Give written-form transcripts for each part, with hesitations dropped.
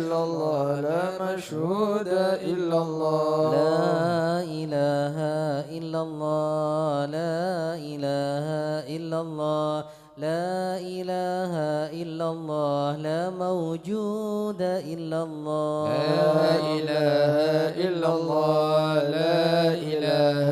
إلا الله لا مشهود إلا الله لا إله إلا الله لا إله إلا الله لا إله إلا الله لا موجود إلا الله لا إله إلا الله لا إله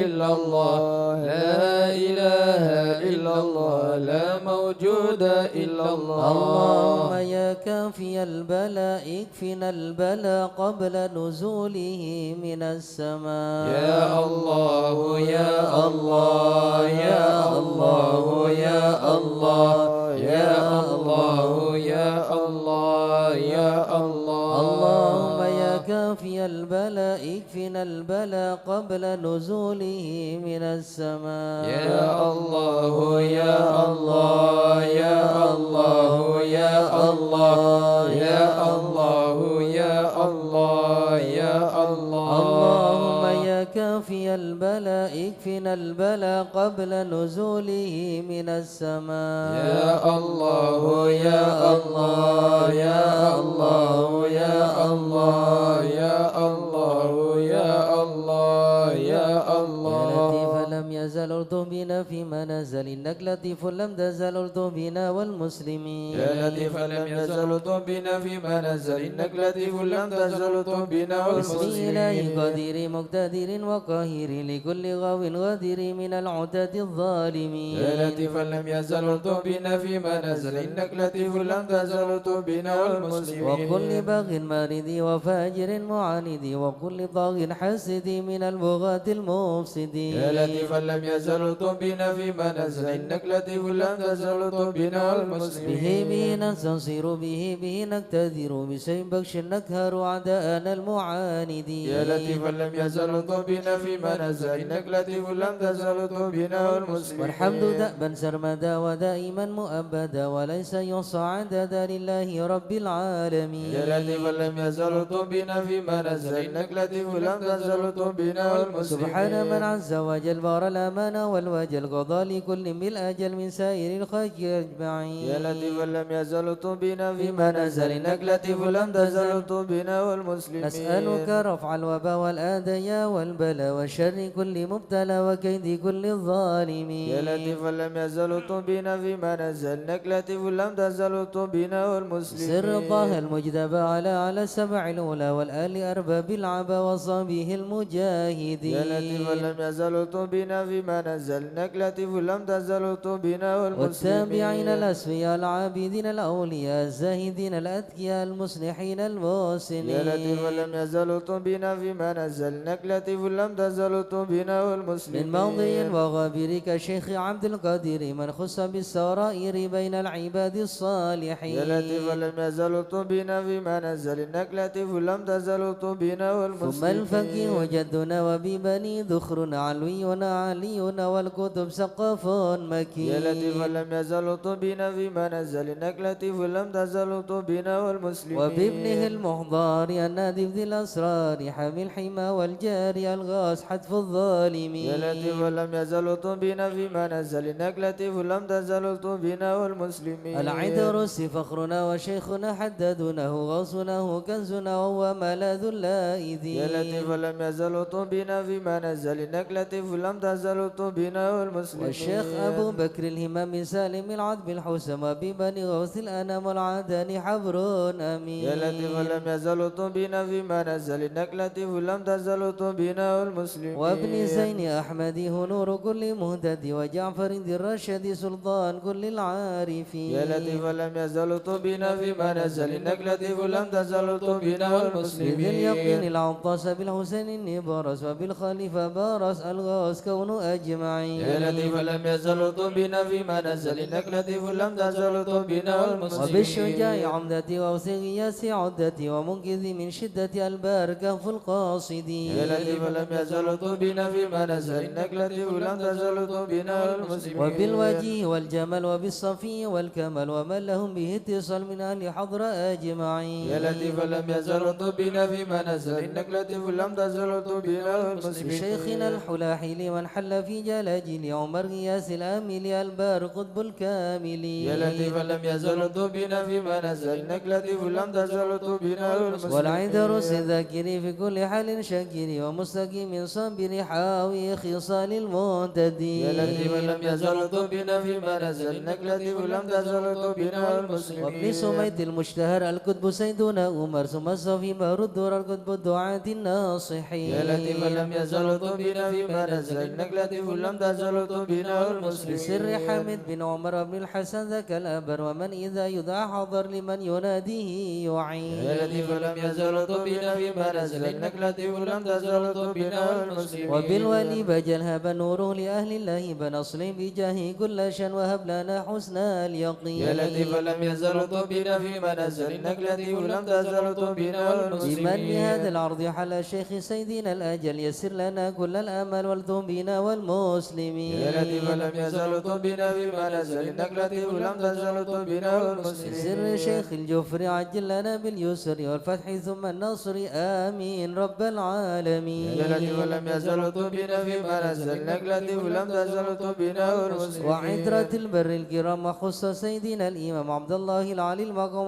إلا الله لا إله إلا الله لا موجود إلا الله اللهم يا كافي البلاء اكفنا البلاء قبل نزوله من السماء يا الله يا الله يا الله يا الله يا الله يا الله يا الله اللهم يا كافي البلاء اكفنا البلاء قبل نزوله من السماء يا الله يا الله يا الله يا الله يا الله يا الله يا الله اللهم يا كافي البلاء اكفنا البلاء قبل نزوله من السماء يا الله يا الله يا الله يا الله يا الله يا الله يا الله يا لطيف لم يزل ارضه بنا فيما نزل إنك لطيف لم تزل ارضه بنا والمسلمين يا لطيفا لم يزل بنا فيما نزل إنك لطيف لم تزل بنا بسم الله والمسلمين قدير مقتدر وقاهر لكل غاو غدير من العتاة الظالمين يا لطيفا لم يزل بنا فيما نزل إنك لطيف لم تزل بنا والمسلمين وكل باغ مارد وفاجر معاند وكل طاغ حاسد من البغاة المفسدين يا لطيفا لم يزل بنا فيما نزل إنك لطيف لم تزل بنا والمسلمين به نستنصر به نقتدر بشيء بخش نكهر أعداءنا المعاندين يا لطيفا لم يزل بنا فيما نزل إنك لطيف لم تزل بنا والمسلمين والحمد دأبا سرمدا ودائما مؤبدا وليس يحصى عددا لله رب العالمين يا لطيفا لم يزل بنا فيما نزل إنك لطيف لم تزل بنا والمسلمين سبحان من عز وجل بار الأمان والوجل قضى لكل بالأجل من سائر الخلق أجمعين يا لطيفا لم يزل بنا فيما نزل إنك لطيف لم تزل بنا والمسلمين نسألك رفع الوباء والآذى والبلاء وشر كل مبتلى وكيد كل الظالمين يا لطيفا لم يزل بنا فيما نزل إنك لطيف لم تزل بنا والمسلمين سر طه المجتبى على السبع الأولى والآل أرباب العبا وصابه المجاهدين يا لطيفا لم يزل بنا فيما نزل إنك لطيف لم تزل بنا والمسلمين والتابعين الأسفياء العابدين الأولياء الزاهدين الأتقياء المصلحين المحسنين يا لطيفا لم يزل بنا فيما نزل إنك لطيف لم تزل بنا والمسلمين من ماضي وغابر كشيخ عبد القادر من خص بالسرائر بين العباد الصالحين يا لطيفا لم يزل بنا فيما نزل إنك لطيف لم تزل بنا ثم والمسلمين الفقيه جدنا وببني ذخر علوينا علينا والكتب سقف مكي يا لطيفا لم يزل بنا فيما نزل إنك لطيف لم تزل بنا والمسلمين وبابنه المحضار النادي ذي الأسرار حامي الحمى والجاري الغاص حتف الظالمين يا لطيفا لم يزل بنا فيما نزل إنك لطيف لم تزل بنا والمسلمين العدرس فخرنا وشيخنا حددناه غاصناه كنزنا وهو ملاذ اللائذين يا لطيفا لم يزل بنا فيما نزل إنك لطيف لم تزل بنا والمسلمين والشيخ أبو بكر الهمام سالم العذب الحسم ببني غوث الأنام والعدن حبر أمين يا لطيفا لم يزل بنا فيما نزل إنك لطيف لم تزل بنا والمسلمين وابن زين أحمد نور كل مهتد وجعفر ذي الرشد سلطان كل العارفين يا لطيفا لم يزل بنا فيما نزل إنك لطيف لم تزل بنا والمسلمين بذي اليقين العطاس بالحسين النبرس وبالخليفة بارس الغاس كون أجمعين يا لطيفا لم يزل بنا فيما نزل إنك لطيف لم تزل بنا والمسلمين وبالشجاع عمدتي وأوسغياس عدتي ومنقذ من شدة البركة في القاصدين يا لطيفا لم يزل بنا فيما نزل إنك لطيف لم تزل بنا والمسلمين وبالوجه والجمال وبالصفي والكمال ومن لهم به اتصال من أهل حضر أجمعين يا لطيفا لم يزل بنا فيما نزل إنك لطيف لم تزل بنا والمسلمين بشيخنا الحلاحي لمن حل في جلاجل عمر غياس الآمل البار قطب الكامل يا لطيفا لم يزل بنا فيما نزل إنك لطيف لم تزل بنا المسلمين والعيد رس ذاكري في كل حال شاكر ومستقيم صابر حاوي خصال المهتدي يا لطيفا لم يزل بنا فيما نزل إنك لطيف لم تزل بنا المسلمين وابن سميت المشتهر الكتب سيدنا عمر ثم الصفي بار الدور الكتب الدعاة الناصحين يا لطيفا لم يزل بنا فيما نزل إنك لطيف لم تزل بنا المسلمين بسر حامد بن عمر بن الحسن ذاك الأبر ومن إذا يدعى حضر لمن يناديه يعين يا لطيفا لم يزل بنا فيما نزل إنك لطيف لم تزل بنا المسلمين وبالولي بجل هب نوره لأهل الله بنصر بجاه كل شان وهب لنا حسن اليقين يا لطيفا لم يزل بنا فيما نزل إنك لطيف لم تزل بنا المسلمين بمن بهذا العرض حل الشيخ سيدنا الأجل يسر لنا كل الأمل والذنب بنا والمسلمين يا لطيفا لم يزل بنا فيما نزل إنك لطيف لم تزل بنا المسلمين سر شيخ الجفر عجل لنا باليسر والفتح ثم النصر آمين رب العالمين يا لطيفا لم يزل بنا فيما نزل إنك لطيف لم تزل بنا المسلمين وعترة البر الكرام وخص سيدنا الإمام عبد الله العلي المقام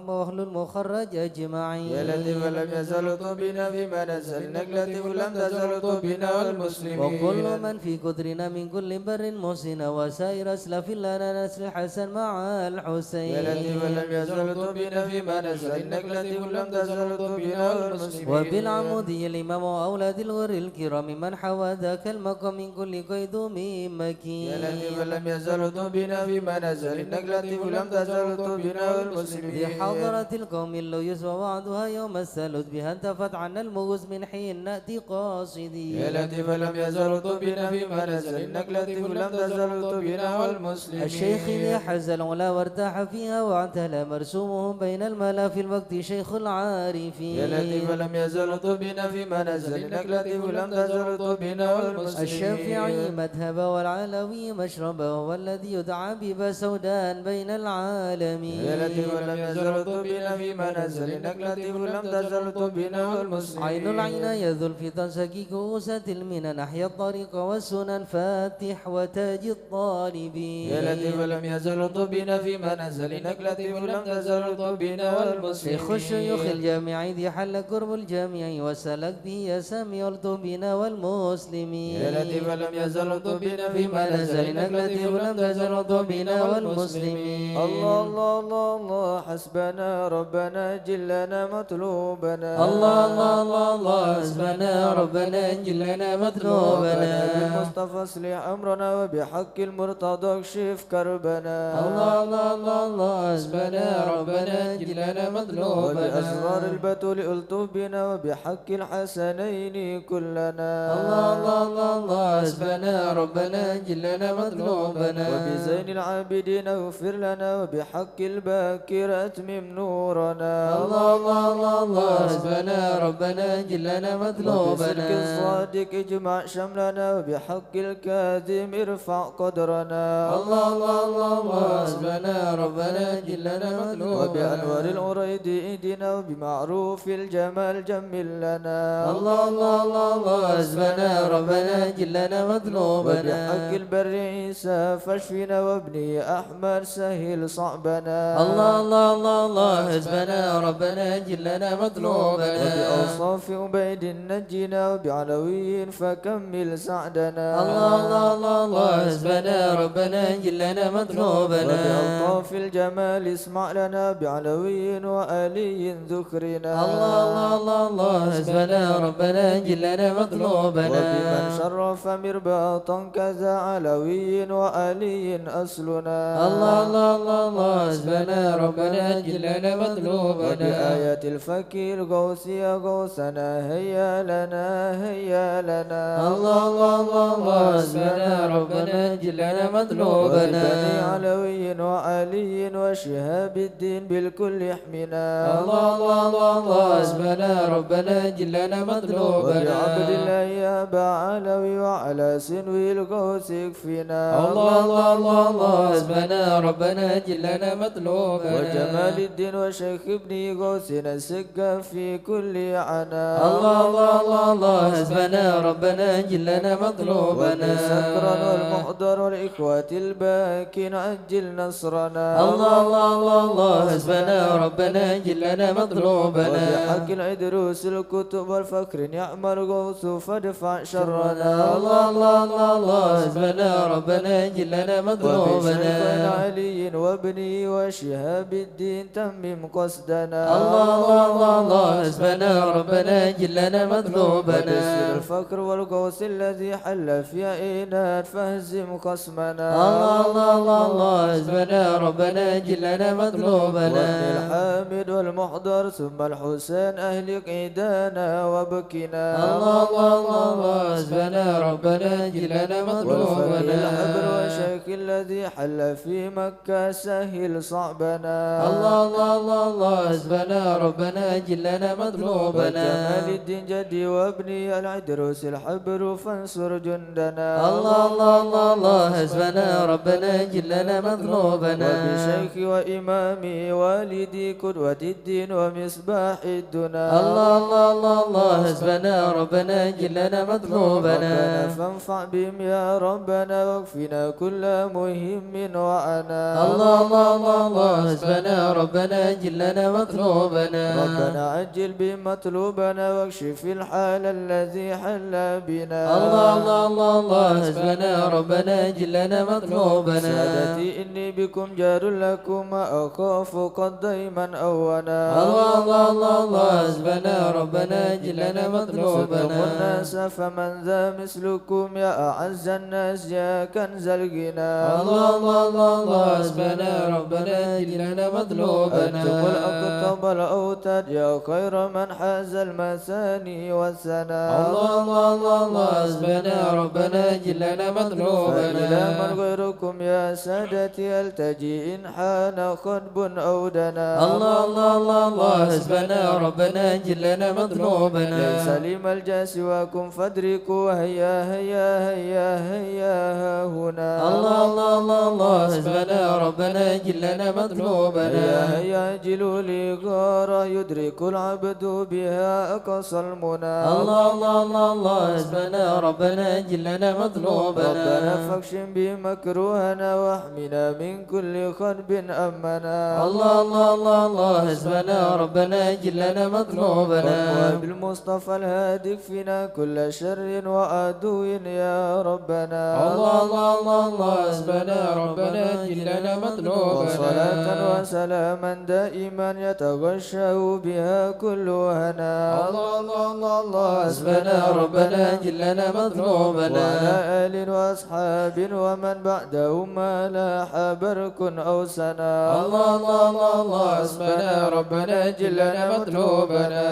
وأهل المخرج أجمعين يا لطيفا لم يزل بنا فيما نزل إنك لطيف لم تزل بنا المسلمين وكل من في قدرنا من كل بر محسن وسائر أسلف لنا نسل الحسن مع الحسين يا لطيفا لم يزل بنا فيما نزل إنك لطيف لم تزل بنا المسلمين وبالعمودي الإمام وأولاد الغر الكرام من حوى ذاك المقام من كل قيد من مكين يا لطيفا لم يزل بنا فيما نزل إنك لطيف لم تزل بنا المسلمين بحضرة القوم الليس ووعدها يوم الثالث بها انتفت عنا المغز من حين نأتي قاصدين يا لطيفا لم يزل بنا فيما نزل إنك لطيف لم تزل بنا والمسلمين الشيخ ذي حز العلا وارتاح فيها واعتلى مرسومهم بين الملا في الوقت شيخ العارفين يا لطيفا لم يزل بنا فيما نزل إنك لطيف لم تزل بنا والمسلمين الشافعي مذهب والعلوي مشرب وهو الذي يدعى ببا سودان بين العالمين يا لطيفا لم يزل بنا فيما نزل إنك لطيف لم تزل بنا والمسلمين عين العناية ذو الفطن سكي كؤوسة المنن أحيا الطريق والسنن فاتح وتاج الطالبين يا لطيفا لم يزل بنا فيما نزل إنك لطيف لم تزل بنا والمسلمين شيخ الشيوخ الجامع ذي حل قرب الجامع وسلك به يسامي بنا والمسلمين يا لطيفا لم يزل بنا فيما نزل إنك لطيف لم تزل بنا والمسلمين الله الله الله الله حسبنا ربنا جلنا مطلوبنا الله الله الله الله حسبنا ربنا جلنا مطلوبنا بالمصطفى اصلح أمرنا وبحق المرتضى اكشف كربنا الله الله الله الله حسبنا ربنا جلنا مطلوبنا وبأسرار البتول ألطف بنا وبحق الحسنين كلنا الله الله الله الله حسبنا ربنا جلنا مطلوبنا وبزين العابدين اغفر لنا وبحق الباكر أتمم نورنا الله الله الله الله حسبنا ربنا جلنا مطلوبنا وبصدق الصادق اجمع شملنا وبحق الكاذب ارفع قدرنا الله الله الله الله حسبنا ربنا جلنا مطلوبنا وبأنوار الأريد اهدنا وبمعروف الجمال جمل لنا الله الله الله الله حسبنا ربنا جلنا مطلوبنا وبحق البر عيسى فاشفنا وابني أحمد سهل صعبنا الله الله الله الله حسبنا ربنا جلنا مطلوبنا وبأوصاف عبيد نجنا وبعلوي فكمل سعدنا الله الله الله الله حسبنا ربنا جلنا مطلوبنا وبألطاف الجمال اسمع لنا بعلوي وآلي ذكرنا الله الله الله الله حسبنا ربنا جلنا مطلوبنا وبمن شرف مرباطا كذا علوي وآلي أصلنا الله الله الله الله حسبنا ربنا جلنا مطلوبنا وبآية الفكير غوثي غوثنا هيا لنا هيا لنا الله الله الله الله حسبنا ربنا جلنا مطلوبنا وببني علوي وعلي وشهاب الدين بالكل يحمنا الله الله الله الله حسبنا ربنا جلنا مطلوبنا وبعبد الله يا أبا علوي وعلى سنوي الغوث يكفينا الله الله الله الله حسبنا ربنا جلنا مطلوبنا وجمال الدين وشيخ ابني غوثنا السقا في كل عنا الله الله الله الله حسبنا ربنا جلنا مطلوبنا الأكرم والمحضر والإخوة الباكين عجل نصرنا الله الله الله الله حسبنا ربنا جلنا مطلوبنا وبحق العدروس الكتب والفكر نعم الغوث فادفع شرنا الله الله الله الله حسبنا ربنا جلنا مطلوبنا وبشيخنا علي وابني وشهاب الدين تمم قصدنا الله الله الله الله حسبنا ربنا جلنا مطلوبنا وبسر الفقر والغوث الذي حل في عينات فهزم خصمنا الله الله الله الله حسبنا ربنا جلنا مطلوبنا وابن الحامد والمحضر ثم الحسين أهلك عيدانا وبكنا الله الله الله الله حسبنا ربنا جلنا والفقير مطلوبنا الحبر والشيخ الذي حل في مكة سهل صعبنا الله الله الله الله حسبنا ربنا جلنا مطلوبنا وجمال الدين جدي وابني العدروس الحبر فانصر جندنا الله الله الله الله حسبنا ربنا جلنا مطلوبنا وبشيخي وإمامي والدي قدوة الدين ومصباح الدنا الله الله الله الله حسبنا ربنا جلنا مطلوبنا ربنا فانفع بهم يا ربنا واكفنا كل مهم وعنا الله الله الله الله حسبنا ربنا جلنا مطلوبنا ربنا عجل بمطلوبنا واكشف الحال الذي حل بنا الله الله الله الله حسبنا ربنا جلنا مطلوبنا سادتي إني بكم جار لكم أخاف قد دائما أونا الله الله الله الله حسبنا ربنا جلنا ستم مطلوبنا الناس فمن ذا مثلكم يا أعز الناس يا كنز الغنى الله الله الله الله حسبنا ربنا جلنا مطلوبنا أنتم الأقطب الأوتاد يا خير من حاز المثاني والثناء الله الله الله الله حسبنا ربنا جلنا مطلوبنا فإلى من غيركم يا سادتي التجي إن حان خطب أو دنا الله الله الله الله حسبنا ربنا جلنا مطلوبنا ليس لما الجا سواكم فادركوا هيا هيا هيا هيا ها هنا الله الله الله الله حسبنا ربنا جلنا مطلوبنا هيا هيا جلوا لي غارة يدرك العبد بها أقصى المنى الله الله الله الله حسبنا ربنا جلنا مطلوبنا ربنا فاكشم بمكروهنا واحمنا من كل خرب أمنا الله الله الله الله حسبنا ربنا جلنا مطلوبنا بالمصطفى الهادي فينا كل شر وعدو يا ربنا الله الله الله الله حسبنا ربنا جلنا مطلوبنا وصلاة وسلاما دائما يتغشى بها كل هنا الله الله الله الله حسبنا ربنا جلنا مطلوبنا وعلى آل وأصحاب ومن بعدهم ما لاح برك أو سنا الله الله الله الله حسبنا ربنا جلنا مطلوبنا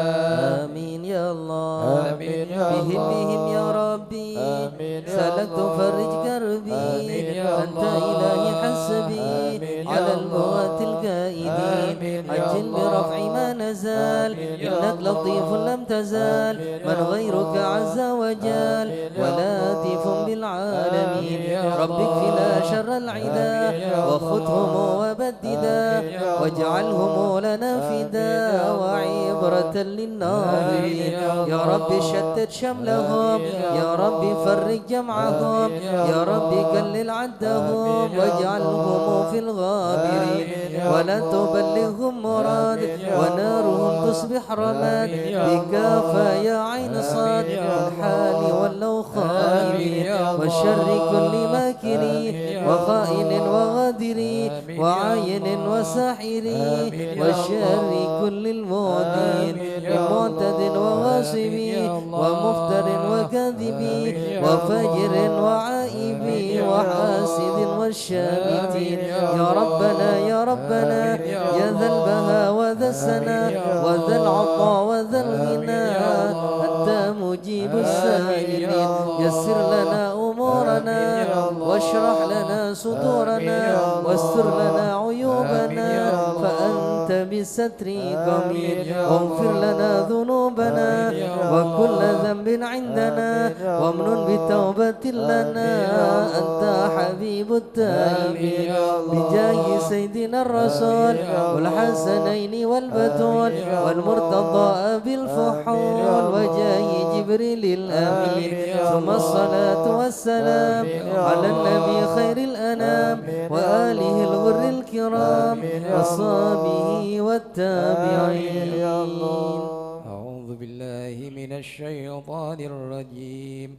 آمين يا الله آمين يا بهم الله بهم يا ربي آمين يا سلكت الله فرج كربي آمين يا أنت الله إلهي حسبي آمين يا على الله الموات الكائدين آمين يا عجل الله برفع ما نزال آمين يا إنك الله لطيف لم تزال آمين يا من الله غيرك عز وجل آمين يا ولاتف الله بالعالمين آمين يا رب اكفنا الله شر العدا آمين يا وخذهم الله وبددا آمين يا الله واجعلهم لنا فدا آمين يا الله وعبرة للناظرين آمين يا يا الله رب شتت شملهم آمين يا يا رب فرج جمعهم آمين يا يا رب الله قلل عدهم آمين يا واجعلهم الله في الغابرين آمين يا ولا الله تبلغهم مراد آمين يا ونارهم الله تصبح رماد آمين يا بكافى الله يا عين صاد آمين يا الحال الله ولو آمين خائبين يا الله وشر كل آمين ماكرين يا وخائن الله وغادر آمين يا وعاين الله وساحر آمين يا وشر الله كل المعدين آمين يا من معتد الله وغاصب آمين يا الله ومفتر وكاذب آمين يا وفجر الله وعائب آمين يا وحاسد الله والشامتين آمين يا يا الله ربنا يا ربنا آمين يا يا ذا الله البهاء وذا السنا آمين يا وذا الله العطاء وذا آمين الغنى يا الله أنت مجيب آمين يا السائلين الله يسر لنا أمورنا آمين يا الله واشرح لنا آمين صدورنا يا الله واستر لنا آمين عيوبنا يا الله فأنت بالستر آمين قمين يا واغفر الله. لنا ذنوبنا آمين يا وكل الله. ذنب عندنا آمين يا وامن الله. بتوبة لنا آمين يا أنت الله. حبيب آمين التائبين يا الله. بجاه سيدنا الرسول آمين يا الله. والحسنين والبتول آمين يا والمرتضى آمين بالفحول يا الله. وجاه جبريل الأمين آمين يا ثم الله. الصلاة والسلام آمين يا على الله. النبي خير الأنام آمين يا وآله الله. الغر الكرام آمين يا وصحبه الله. آمين يا والتابعين. الله. أعوذ بالله من الشيطان الرجيم.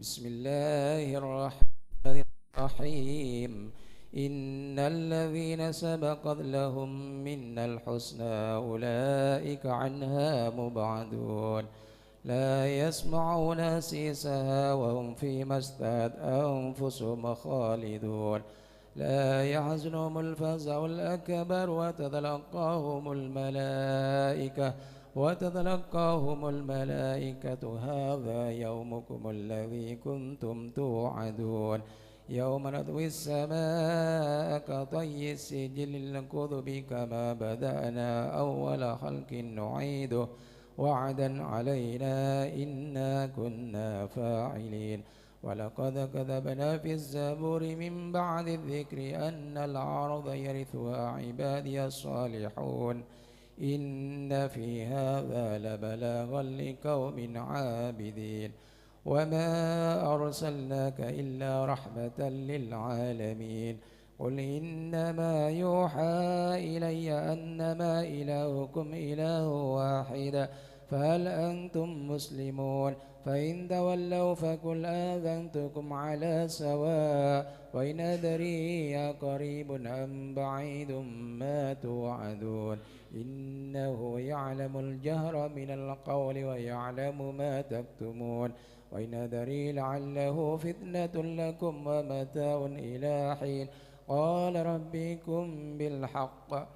بسم الله الرحمن الرحيم. إن الذين سبقت لهم منا الحسنى أولئك عنها مبعدون لا يسمعون سيسها وهم فيما اشتهت أنفسهم خالدون لا يحزنهم الفزع الأكبر وتتلقاهم الملائكة هذا يومكم الذي كنتم توعدون يوم نطوي السماء كطي السجل للكتب كما بدأنا أول خلق نعيده وعدا علينا إنا كنا فاعلين ولقد كذبنا في الزبور من بعد الذكر أن الأرض يرثها عبادي الصالحون إن في هذا لبلاغا لقوم عابدين وما أرسلناك إلا رحمة للعالمين قل إنما يوحى إلي أنما إلهكم إله واحد فهل أنتم مسلمون فإن تولوا فقل آذنتكم على سواء وإن أدري قريب أم بعيد ما توعدون إنه يعلم الجهر من القول ويعلم ما تكتمون وإن أدري لعله فتنة لكم ومتاع إلى حين قال ربكم بالحق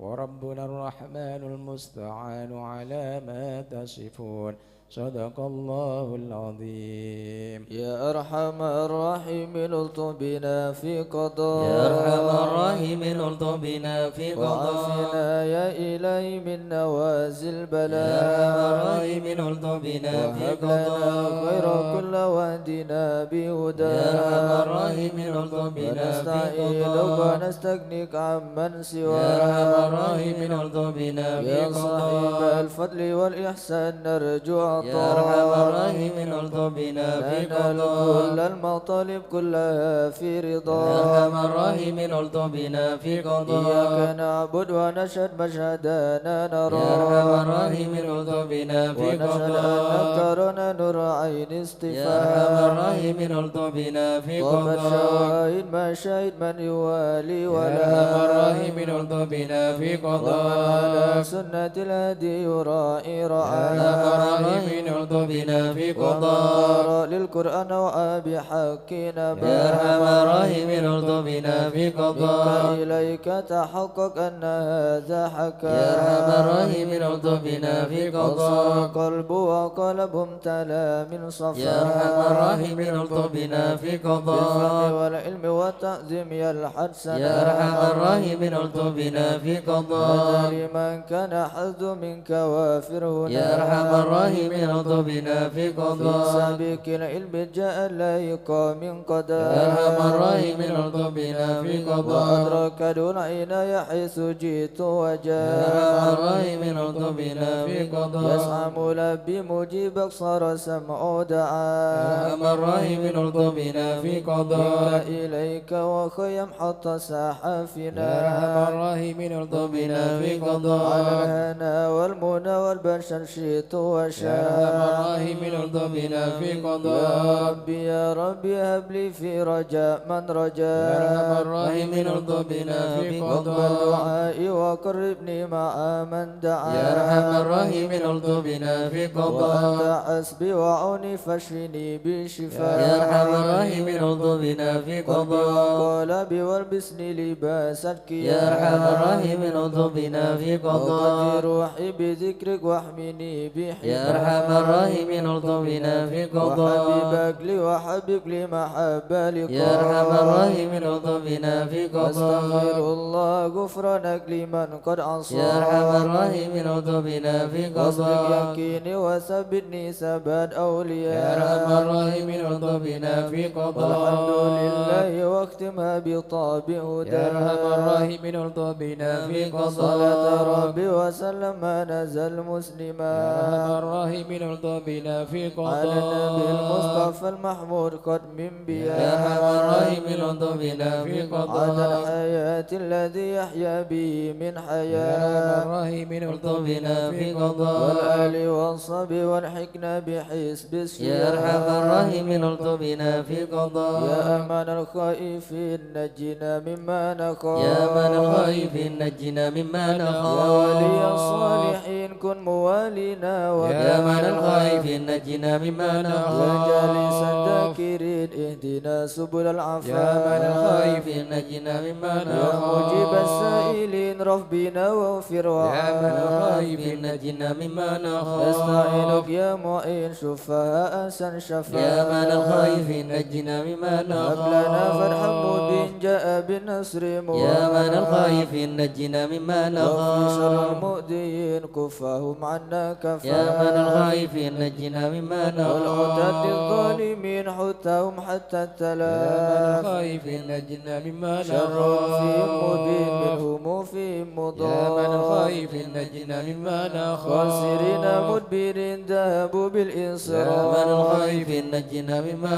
وربنا الرحمن المستعان على ما تصفون صدق الله العظيم. يا أرحم الراحمين الطف بنا في قضاء يا أرحم الراحمين الطف بنا في قضاء وعافنا يا إلهي من نوازل يا البلاء أرحم الراحمين الطف بنا في وهب لنا خير قضاء كل واهدنا بهدى يا أرحم الراحمين الطف بنا في ونستعينك قضاء ونستغنيك عمن يا سواك أرحم الراحمين الطف بنا في يا صاحب قضاء الفضل والإحسان نرجو يا أرحم عطاء الراحمين الطف بنا في ننال قضاء كل المطالب كلها في يا رضا أرحم الراحمين الطف بنا في قضاء إياك نعبد ونشهد مشهدنا نرى يا أرحم الراحمين الطف بنا في ونشهد أنك قضاء ترانا نور عين يا أرحم استفاء الراحمين الطف بنا في طاب قضاء الشواهد ما شهد من يوالي يا ولا أرحم الراحمين الطف بنا في ومن على قضاء سنة الهدي يراعي يا رعايا أرحم الراحمين الطف بنا في ومن قضاء قرأ للقرآن وأبي حق نبا يا أرحم الراحمين الطف بنا في منك قضاء إليك تحقق أن هذا حكى يا أرحم الراحمين الطف بنا في وصار قضاء قلب وقلب امتلأ من صفا يا أرحم الراحمين الطف بنا في بالفهم قضاء والعلم والتعظيم يلحد سنا يا أرحم الراحمين الطف بنا في هذا قضاء لمن كان حظ منك وافر هنا يا أرحم الراحمين الطف بنا في في قضاء سابق العلم جاء الليق من يا قدر أرحم الراحمين الطف بنا في قضاء وأدرك دون عناية حيث جئت يا أرحم وجاء الراحمين الطف بنا في قضاء يسعى ملبي مجيبك صار سمع يا دعاء أرحم الراحمين الطف بنا في منك قضاء إليك وخيم حط يا سحافنا أرحم الراحمين الطف بنا في على قضاء الهنا والمنى والبشر شئت يا أرحم وشاء الراحمين الطف بنا في يا قضاء ربي يا ربي هب لي في رجاء من يا أرحم رجاء الراحمين الطف بنا في واقبل قضاء دعائي وقربني مع من دعا يا أرحم الراحمين الطف بنا في قضاء وأنت حسبي وعوني فاشفني يا بشفاء أرحم الراحمين الطف بنا في قضاء قلبي والبسني لباس يا الكيان أرحم الراحمين الطف بنا في وقد قضاء روحي بذكرك واحمني بحماك يا أرحم الراحمين الطف بنا في قضاء وحبيبك لي وحبب لي محبة لقاء يا أرحم الراحمين الطف بنا في أستغفر قضاء الله غفرانك لمن قد عصى يا أرحم الراحمين الطف بنا في واصدق قضاء يقيني وثبتني ثبات يا أولياء أرحم الراحمين الطف بنا في قضاء والحمد لله واختمها بطاب يا هدى أرحم الراحمين الطف بنا في صلاة قضاء ربي وسلم ما نزل مسلما يا أرحم الراحمين الطف بنا في على النبي قضاء المصطفى المحمود قد من يا أرحم بيا الراحمين الطف بنا في عاد قضاء الحياة الذي يحيا به من يا أرحم حياة الراحمين الطف بنا في قضاء والآل والصب والحكنا بحسب يا السياح أرحم الراحمين الطف بنا في قضاء يا أمان الخائفين نجنا مما نخاف يا من الخائفين نجنا مما يا نخاف ولي الصالحين كن موالينا يا من الخائفين نجنا مما يا نخاف جالس الذاكرين اهدنا سبل يا من العفاف الخائفين نجنا مما يا مجيب نخاف السائلين ربنا واغفر يا من وعافنا الخائفين نجنا مما نخاف نستعينك يا معين شفاء أحسن شفاء يا من الخائفين نجنا مما هب لنا فتحا نخاف مبين جاء بالنصر مبين يا من الخائفين نجنا مما واغفر شر نخاف المؤذين كفاهم عنا كفا يا من الخائفين نجنا مما والعتاة نخاف الظالمين حتهم حتى يا من التلاف الخائفين نجنا مما شر فيهم مبين نخاف منهم فيهم يا من مضاف الخائفين نجنا مما خاسرين نخاف مدبرين ذهبوا يا من بالإنصراف الخائفين نجنا مما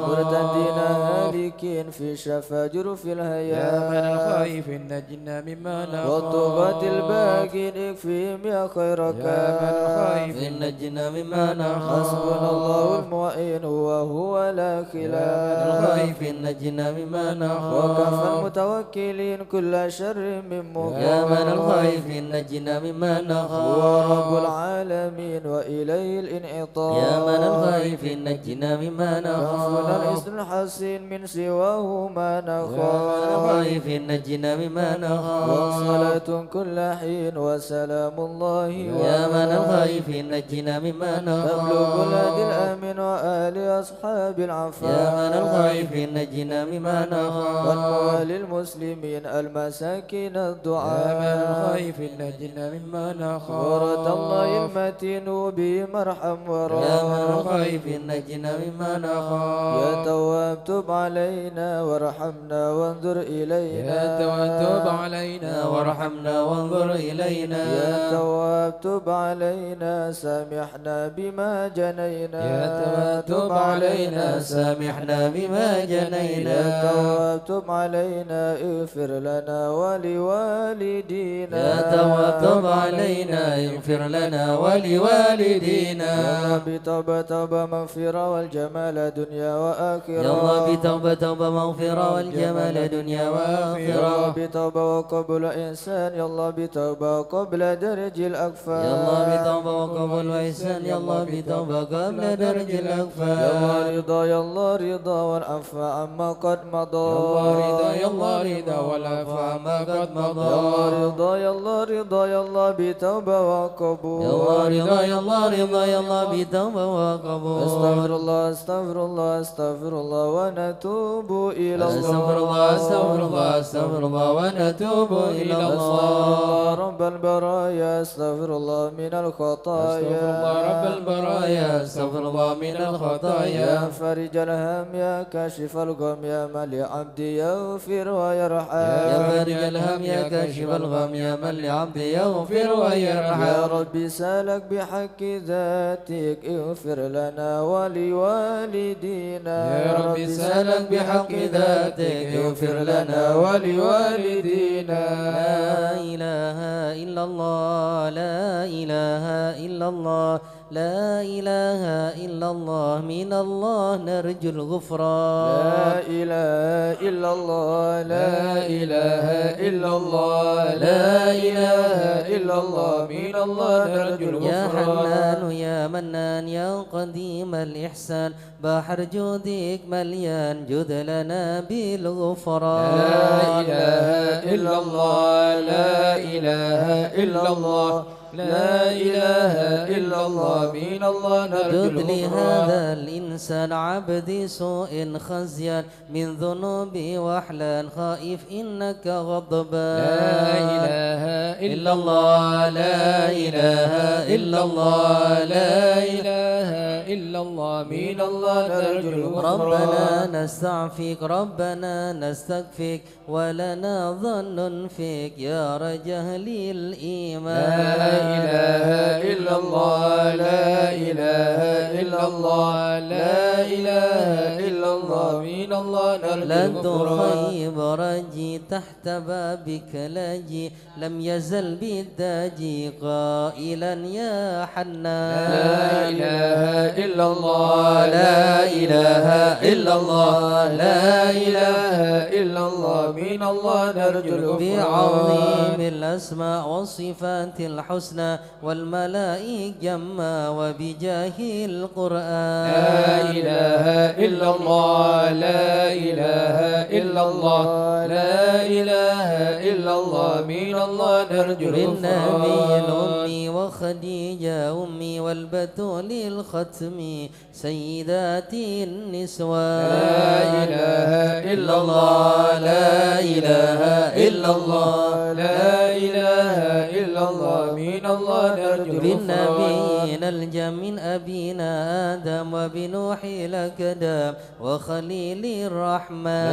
مرتدين نخاف هالكين في شفا جرف يا من الهيام الخائفين نجنا مما نخاف والطغاة الباقين اكفيهم يا خير يا من كام الخائفين نجنا مما نخاف حسبنا الله المعين وهو لا يا من خلاف الخائفين نجنا مما وكفى نخاف المتوكلين كل شر من يا من مخاف الخائفين نجنا مما هو رب نخاف العالمين وإليه الانعطاف يا من الخائفين نجنا مما يكفنا نخاف الاسم الحسين من سواه ما يا من نخاف الخائفين نجنا مما نخاف وصلاة كل حين وسلام الله يا من الخائفين نجنا مما تبلغ الهدي نخاف الأمين وآل أصحاب العفاف يا من الخائفين نجنا مما نخاف والموالي المسلمين المساكين يا من الدعاء الخائفين نجنا مما ورد الله نخاف المتين به مرحم يا من ورحم الخائفين نجنا مما يا نخاف تواب تب علينا وارحمنا وانظر إلينا يا تواب علينا وارحمنا وانظر إلينا يا تواب تب علينا سامحنا بما جنينا يا تواب علينا سامحنا بما جنينا يا تواب تب علينا اغفر لنا ولوالدينا يا تواب علينا اغفر لنا ولوالدينا يا رب توبة توبة مغفرة والجمال دنيا وآخرة يا الله بتوبة توبة مغفرة والجمال دنيا يا وآخرة رب توبة وقبل إنسان يا الله بتوبة وقبل درج الأكفان يا الله بتوبة وقبل وإحسان يا الله بتوبة قبل درج يا الأكفان الله رضا يا الله رضا والعفو عما قد مضى يا الله رضا يا الله رضا والعفو عما قد مضى يا الله رضا يا الله رضا يا الله بتوبة وقبول يا الله رضا يا الله رضا يا الله بتوبة وقبول استغفر الله استغفر الله استغفر الله ونتوب إلى الله استغفر الله استغفر الله استغفر الله ونتوب إلى استغفر الله الله رب البرايا استغفر الله من الخطايا استغفر الله رب البرايا استغفر الله من يا الخطايا فرج الهم يا كاشف الغم يا من لعبدي يغفر يا ويرحم فارج الهم يا كاشف الغم يا من لعبد يغفر ويرحم يا ربي سالك بحق ذاتك اغفر لنا ولوالدينا يا ربي سألك بحق ذاتك اغفر لنا ولوالدينا لا إله إلا الله لا إله إلا الله لا إله إلا الله من الله نرجو الغفران لا إله إلا الله لا إله إلا الله لا إله إلا الله من الله نرجو يا الغفران حنان يا منان يا قديم الإحسان بحر جودك مليان جد لنا بالغفران لا إله إلا الله لا إله إلا الله لا إله إلا الله من الله نرجو جد لي الغفران هذا الإنسان عبدي سوء خزيا من ذنوبي وحلا خائف إنك غضبان لا إله إلا الله لا إله إلا الله لا إله إلا الله من الله نرجو الغفران ربنا نستعفيك ربنا نستكفيك ولنا ظن فيك يا رجل الإيمان لا إله إلا الله لا إله إلا الله لا إله إلا الله من الله نرجو لن الغفران تخيب رجي تحت بابك لاجي لم يزل بالداجي قائلا يا حنان لا إله إلا الله لا إله إلا الله لا إله إلا الله من الله نرجو الغفران بعظيم الأسماء والصفات الحسنى والملائكة جما وبجاه القرآن لا إله إلا الله لا إله إلا الله لا إله إلا الله من الله نرجو بالنبي الغفران الأمي وخديجة أمي والبتول الختم سيدات النسوان لا إله إلا الله لا إله إلا الله لا إله إلا الله من الله نرجو الغفران بالنبيين الجم أبينا آدم وبنوح الأكدام وخليل الرحمن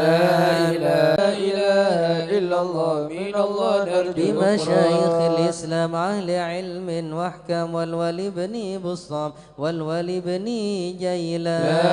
لا إله إلا الله من الله نرجو بمشايخ الغفران الإسلام أهل علم واحكام والولي بن بسطام والولي بن جيلان لا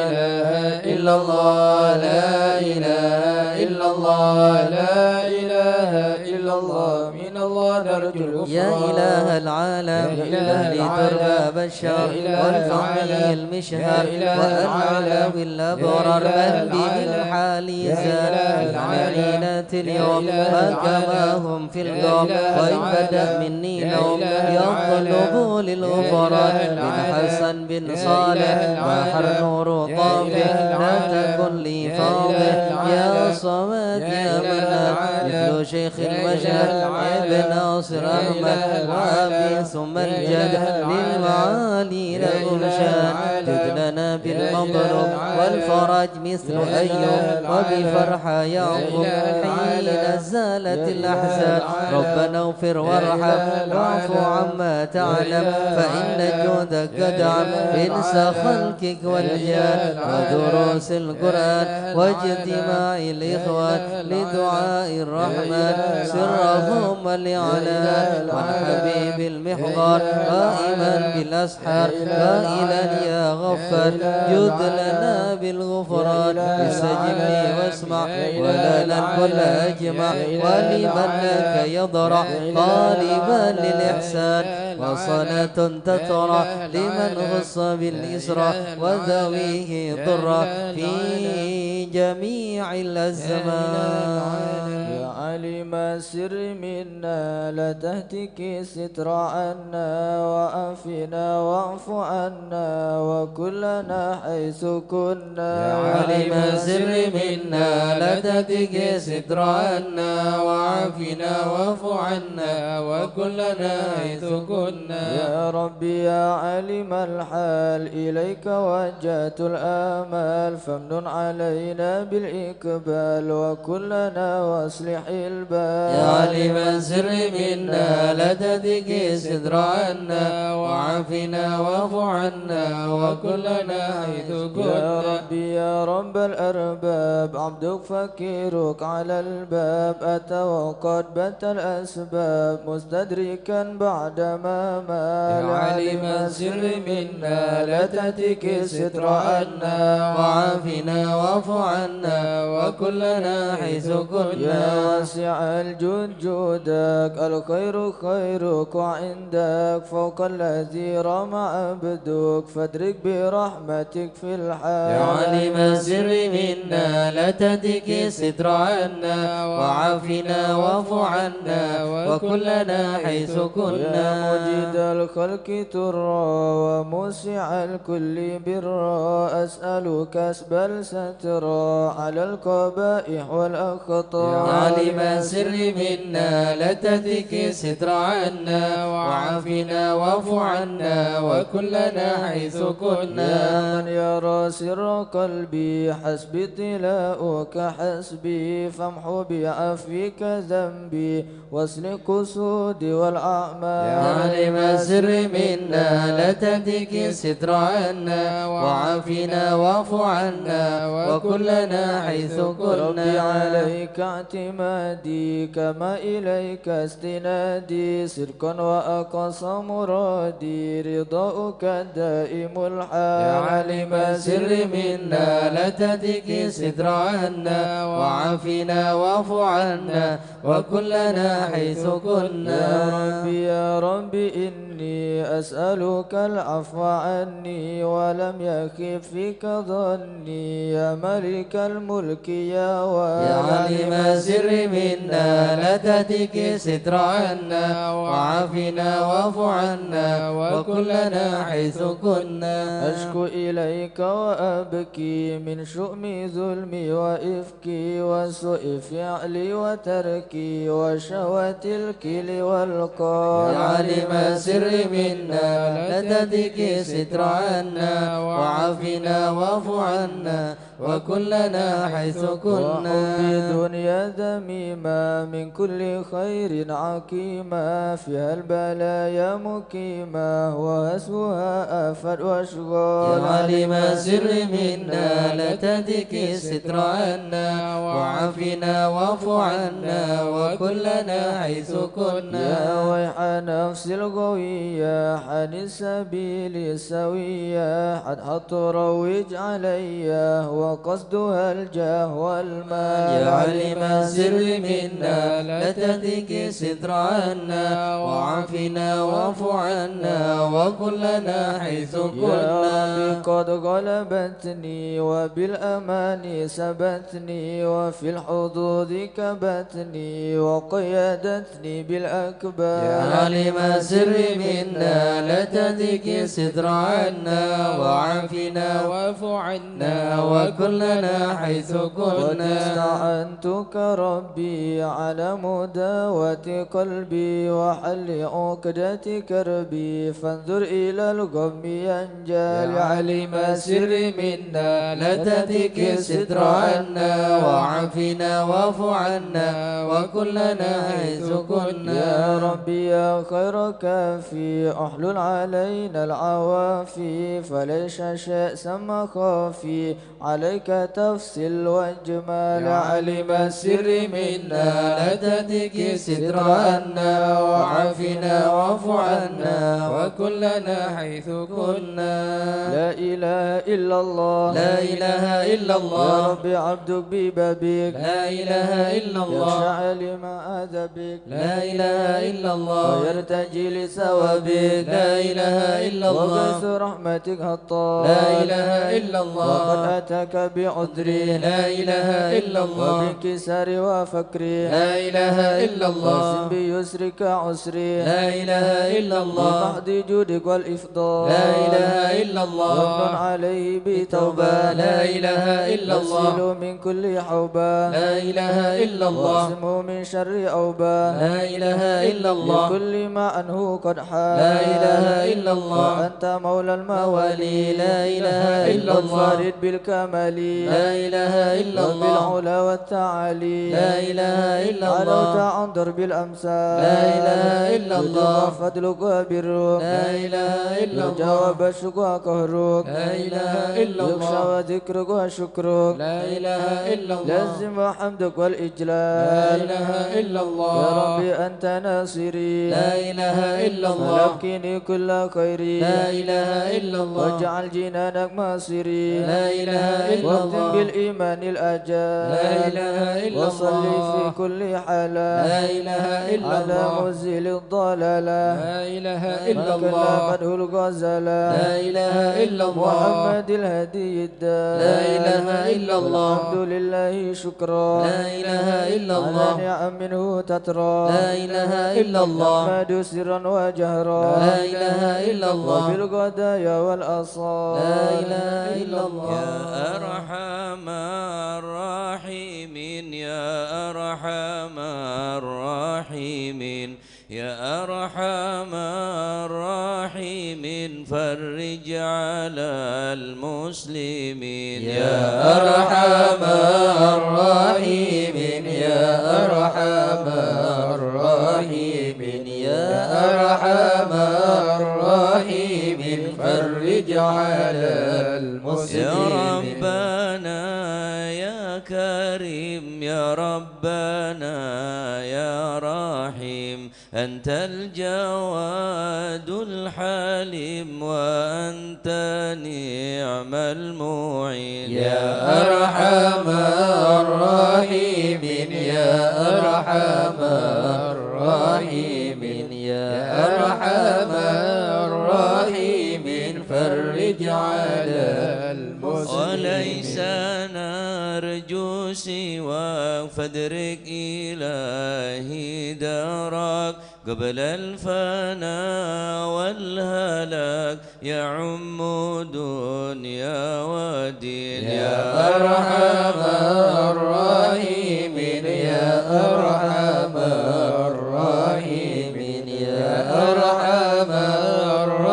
إله إلا الله لا إله إلا الله لا إله إلا الله من الله نرجو الغفران يا إله العالم يا إله أهل العالم تربى بشار يا إله والفقيه العالم المشهر يا إله وأنعم العالم بالأبرار يا إله من به العالم الحال يا زال إله العالم العينات يا اليوم إله ما العالم كما هم في يا القوم إله وإن بدا العالم مني يا نوم إله يطلب العالم للغفران يا إله من العالم حسن بن يا صالح إله بحر العالم نور يا طافح إله لا العالم تكن لي يا فاضح إله يا العالم صمد يا يا إله منان العالم مثل شيخ يا المشهد إله العالم ابن ناصر يا أحمد إله وأبي العالم ثم يا الجد إله العالم للمعالي يا لهم إله شان العالم جد لنا يا بالمظلوم إله العالم والفرج مثل يا إله أيوب العالم وبفرحة يعظم يا إله حين العالم زالت يا إله الأحزان العالم ربنا اغفر يا وارحم إله واعف العالم عما يا تعلم إله فإن العالم جودك يا دعم إله إنس العالم خلقك يا والجان إله العالم ودروس يا القرآن إله واجتماع العالم الإخوان يا إله لدعاء العالم الرحمن يا إله سرهم العالم الإعلان يا إله والحبيب العالم المحضر يا إله قائما العالم بالأسحار يا إله قائلا العالم يا غفار يا إله جد العالم لنا بالغفران يا إله استجب لي العالم واسمع يا إله ولنا الكل العالم أجمع يا إله ولمن لك العالم يضرع يا إله طالبا العالم للإحسان يا إله وصلاة العالم تترى يا إله لمن العالم غص بالإسراء يا إله وذويه العالم ضرا يا إله في العالم جميع الأزمان يا علم السر منا لا تهتك ستر عنا وأفنا واعف عنا وكلنا حيث كنا يا عالم السر منا لا تهتك ستر عنا وعافنا واعف عنا وكلنا حيث كنا يا ربي يا علم الحال إليك وجهت الآمال فامنن علينا بالإقبال وكلنا واصلح البال يا عالم السر منا لا تهتك ستر عنا وعافنا واعف عنا وكلنا حيث يا كنا ربي يا رب الأرباب عبدك فكيرك على الباب أتى وقد بت الأسباب مستدركا بعدما مال يا عالم السر منا لا تهتك ستر عنا وعافنا واعف عنا وكلنا حيث كنا يا واسع الجود جودك الخير خيرك وعندك فوق الذي رمى عبدك فادرك برحمتك في الحال يا عالم السر منا لا تهتك ستر عنا وعافنا واعف عنا وكلنا حيث يا كنا مجيد الخلق ترى وموسع الكل برا أسألك كسب الستر على القبائح والأخطاء يا عالم السر منا لا تهتك ستر عنا وعافنا واعف عنا وكلنا حيث كنا. يا من يرى سر قلبي حسبي طلاؤك حسبي فامحو بعفوك ذنبي واسلك قصودي والأعمال. يا عالم السر منا لا تهتك ستر عنا وعافنا واعف عنا وكلنا حيث كنا. ربي عليك اعتمادي كما إليك استنادي صدقا وأقصى مرادي رضاؤك دائم الحال. يا عالم السر منا لا تهتك ستر عنا وعافنا واعف عنا وكلنا حيث كنا. يا ربي إني أسألك العفو عني ولم يخف فيك ظني يا ملك الملك يا يا عالم السر منا لا تهتك ستر عنا وعافنا واعف عنا وكلنا حيث كنا. أشكو إليك وأبكي من شؤم ظلمي وإفكي وسوء فعلي وتركي وشهوة الكل والقال. يا عالم السر منا لا تهتك ستر عنا وعافنا واعف عنا وكلنا حيث كنا. وحبي دنيا ذميمة من كل خير عقيمة فيها البلايا مقيمة وهسوها آفات وأشغال. يا عالم السر منا لا تهتك ستر عنا وعافنا واعف عنا وكلنا حيث كنا. يا ويح نفسي القوية عن السبيل السوية حتى تروج علي وقصدها الجاه والمال. يا عالم السر منا لا تهتك ستر عنا وعافنا واعف عنا وكلنا حيث كنا. يا ربي قد غلبتني وبالأمان سبتني وفي الحظوظ كبتني وقيدتني بالأكبار. يا عالم السر منا لا تهتك ستر عنا وعافنا واعف عنا وكلنا حيث كنا. استعنتك ربي على مداوة قلبي وحل عقدة كربي فانظر إلى الغم ينجل. يا عالم السر منا لا تهتك ستر عنا وعافنا واعف عنا وكلنا حيث كنا. يا ربي يا خير كافي احلل علينا العوافي فليس شيء سما خافي عليك تفصيل واجمال. يا عالم السر منا لا تهتك ستر عنا وعافنا واعف عنا وكلنا حيث كنا. لا إله إلا الله لا إله إلا يا الله ربي عبدك ببابك لا إله إلا الله يخشع لما أذى بك لا إله إلا الله ويرتجي لثوابك لا إله إلا الله وقيس رحمتك هطال لا إله إلا الله وقد أتاك بعذري لا إله إلا الله وبانكسار وفكري لا إله إلا الله وسم بيسرك عسري لا إله إلا الله بمحض جودك والإفضال لا إله إلا الله ومن عليه بتوبة لا إله إلا الله وسيل من كل حوبة لا إله إلا الله واسمه من شر أوبة لا إله إلا الله لكل ما أنه قد حال لا إله إلا الله وأنت مولى الموالي لا إله إلا الله والفارد بالكمال لا إله إلا الله وبالعلا والتعالي لا إله إلا الله علوت عن درب الأمثال لا إله إلا الله فضلك وبرك لا إله إلا الله جواب الشكر وقهرك لا إله إلا يخشى الله وذكرك وشكرك لا إله إلا الله لازم حمدك والإجلال لا إله إلا الله يا ربي أنت ناصري لا إله إلا الله ملكني كل خيري لا إله إلا الله واجعل جنانك مصيري لا إله إلا واختم الله بالإيمان الأجال لا إله إلا وصلي الله في كل حالة لا إله إلا على الله مزيل الضلالة لا إله إلا من الله كلمته الغزالة لا إله إلا الله محمد الهدي الدال لا إله إلا الله الحمد لله شكرا لا إله إلا على الله نعم منه تترى لا إله إلا الله نحمد سرا وجهرا لا إله إلا الله وبالغدايا والأصال لا إله إلا الله يا أرحم الراحمين يا يا أرحم الراحمين يا أرحم الراحمين فرج على المسلمين يا أرحم الراحمين يا أرحم الراحمين يا أرحم الراحمين فرج على المسلمين يا ربنا يا كريم يا ربنا يا رحيم أنت الجواد الحليم وأنت نعم المعين يا أرحم الراحمين يا أرحم الراحمين يا أرحم الراحمين فرج على المسلمين وليس نرجو سواك فادرك إلهي دارك قبل الفناء والهلاك يعم دنيا ودين يا أرحم الراحمين يا أرحم الراحمين يا أرحم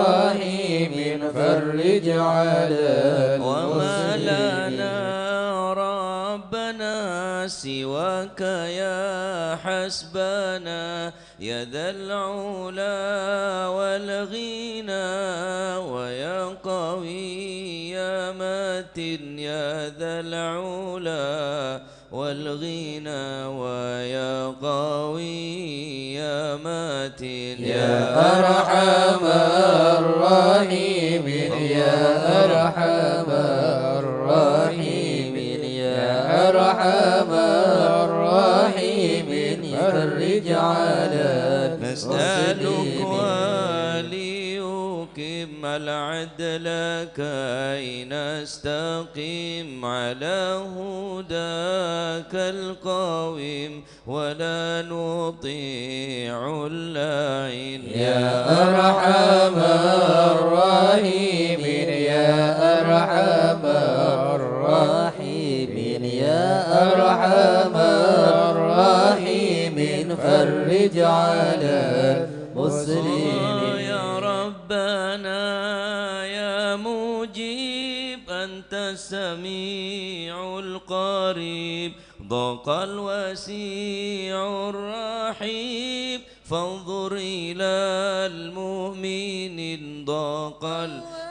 الراحمين فرج على وما المسلمين لنا ربنا سواك يا حسبنا يا ذا العلا والغنى ويا قوي يا متين يا ذا العلا والغنى ويا قوي يا متين يا أرحم الراحمين يا أرحم الراحمين يا أرحم الراحمين فرج على نسألك وليقيم العدل كي نستقيم على هداك القويم ولا نطيع اللعين يا أرحم الراحمين يا أرحم الراحمين يا أرحم الراحمين فرج على المسلمين يا ربنا يا مجيب أنت السميع القريب ضاق الوسيع الرحيم فانظر إلى المؤمنين ضاق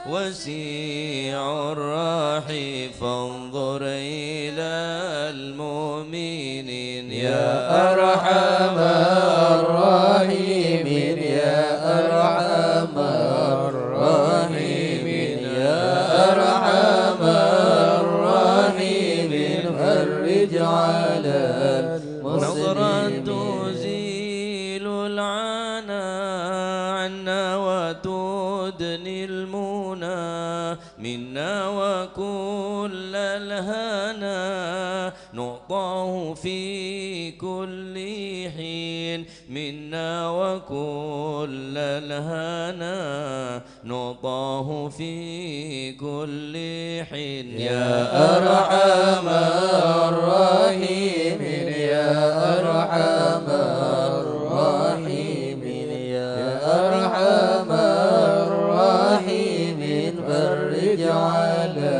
الوسيع الرحيم فانظر إلى المؤمنين يا أرحم الراحمين يا أرحم الراحمين يا أرحم الراحمين فرج على نظرة المسلمين تزيل العنا عنا وتدني المنى منا وكل الهنا نعطاه في كل حين منا وكل الهنا نعطاه في كل حين يا أرحم الراحمين يا أرحم الراحمين يا أرحم الراحمين فرج على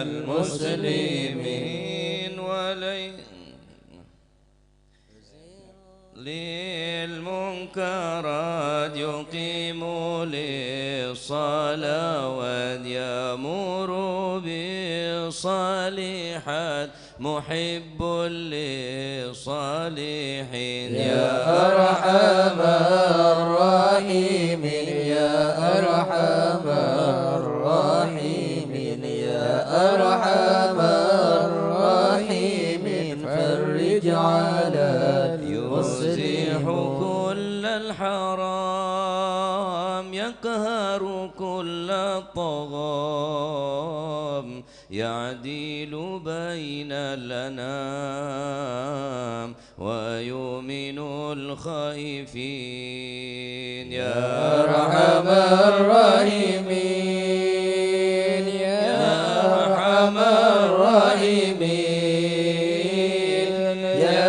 المسلمين للمنكرات يقيم للصلوات يأمر بالصالحات محب للصالحين يا أرحم الراحمين يا أرحم الراحمين يا أرحم الراحمين فرج على يزيح كل الحرام يقهر كل الطغام يعدل بين الأنام ويؤمن الخائفين يا أرحم الراحمين يا أرحم الراحمين يا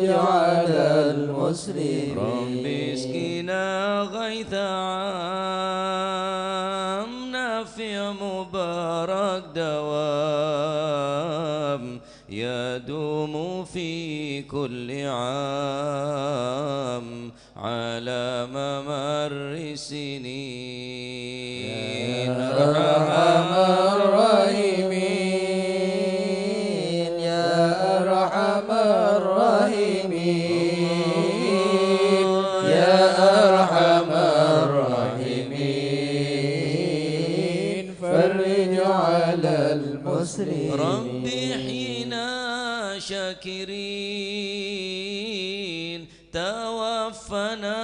على المسلمين رب اسقنا غيث عام نافع مبارك دوام يدوم في كل عام على ممر السنين أرحم الراحمين يا أرحم الراحمين يا أرحم الراحمين فرج على المسلمين ربي حين شاكرين توفنا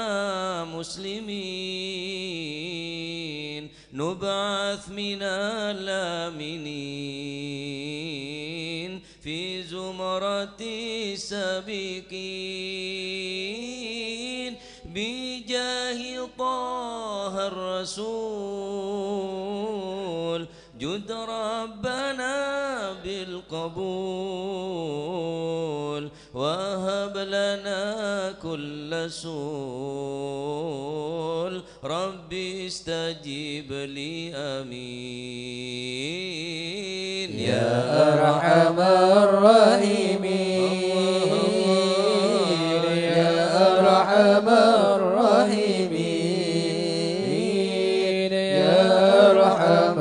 مسلمين نبعث من الآمنين في زمرة السابقين بجاه طه الرسول جد ربنا بالقبول وهب لنا كل سول ربي استجب لي آمين يا أرحم الراحمين يا أرحم الراحمين يا أرحم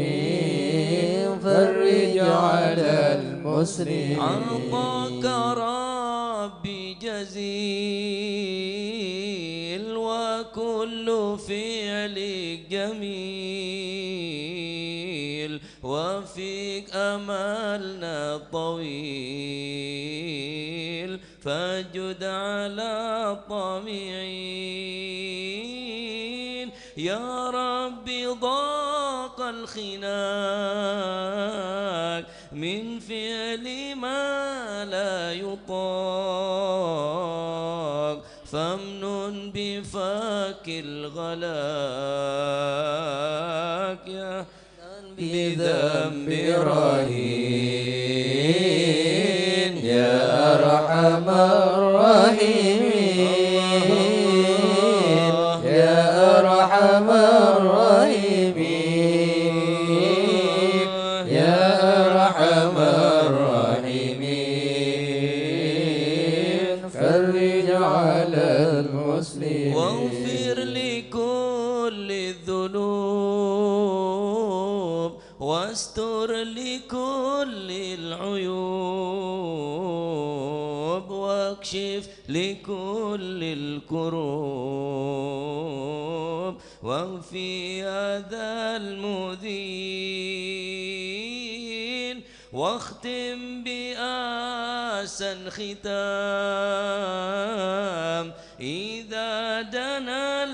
الراحمين فرج على المسلمين عطاك ربي جزيل وكل فعل جميل وفيك أملنا طويل فجد على الطامعين يا ربي ضاق الخناق من فعل ما لا يطاق فامنن بفك الغلاك يا بذنب رهين يا أرحم الراحمين يا أرحم الراحمين يا أرحم الراحمين فرج على المسلمين واغفر لكل الذنوب واستر لكل العيوب واكشف لكل الكروب واغفي هذا المذين واختم بأحسن ختام إذا دنا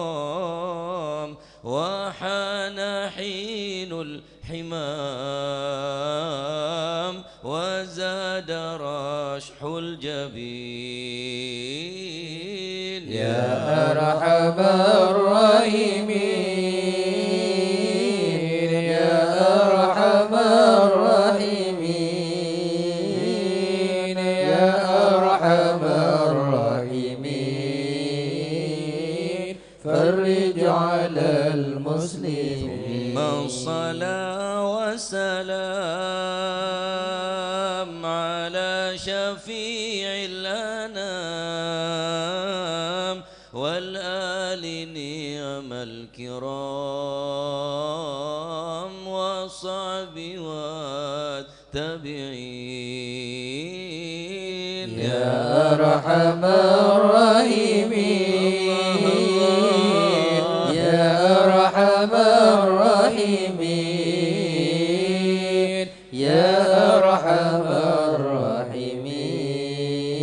الانصرام وحان حين الحمام وزاد رشح الجبين يا أرحم الراحمين يا أرحم الراحمين يا أرحم الراحمين فرج على المسلمين الصلاة والسلام على شفيع الأنام والآل نعم الكرام والصحب والتابعين يا أرحم الراحمين يا أرحم الراحمين يا أرحم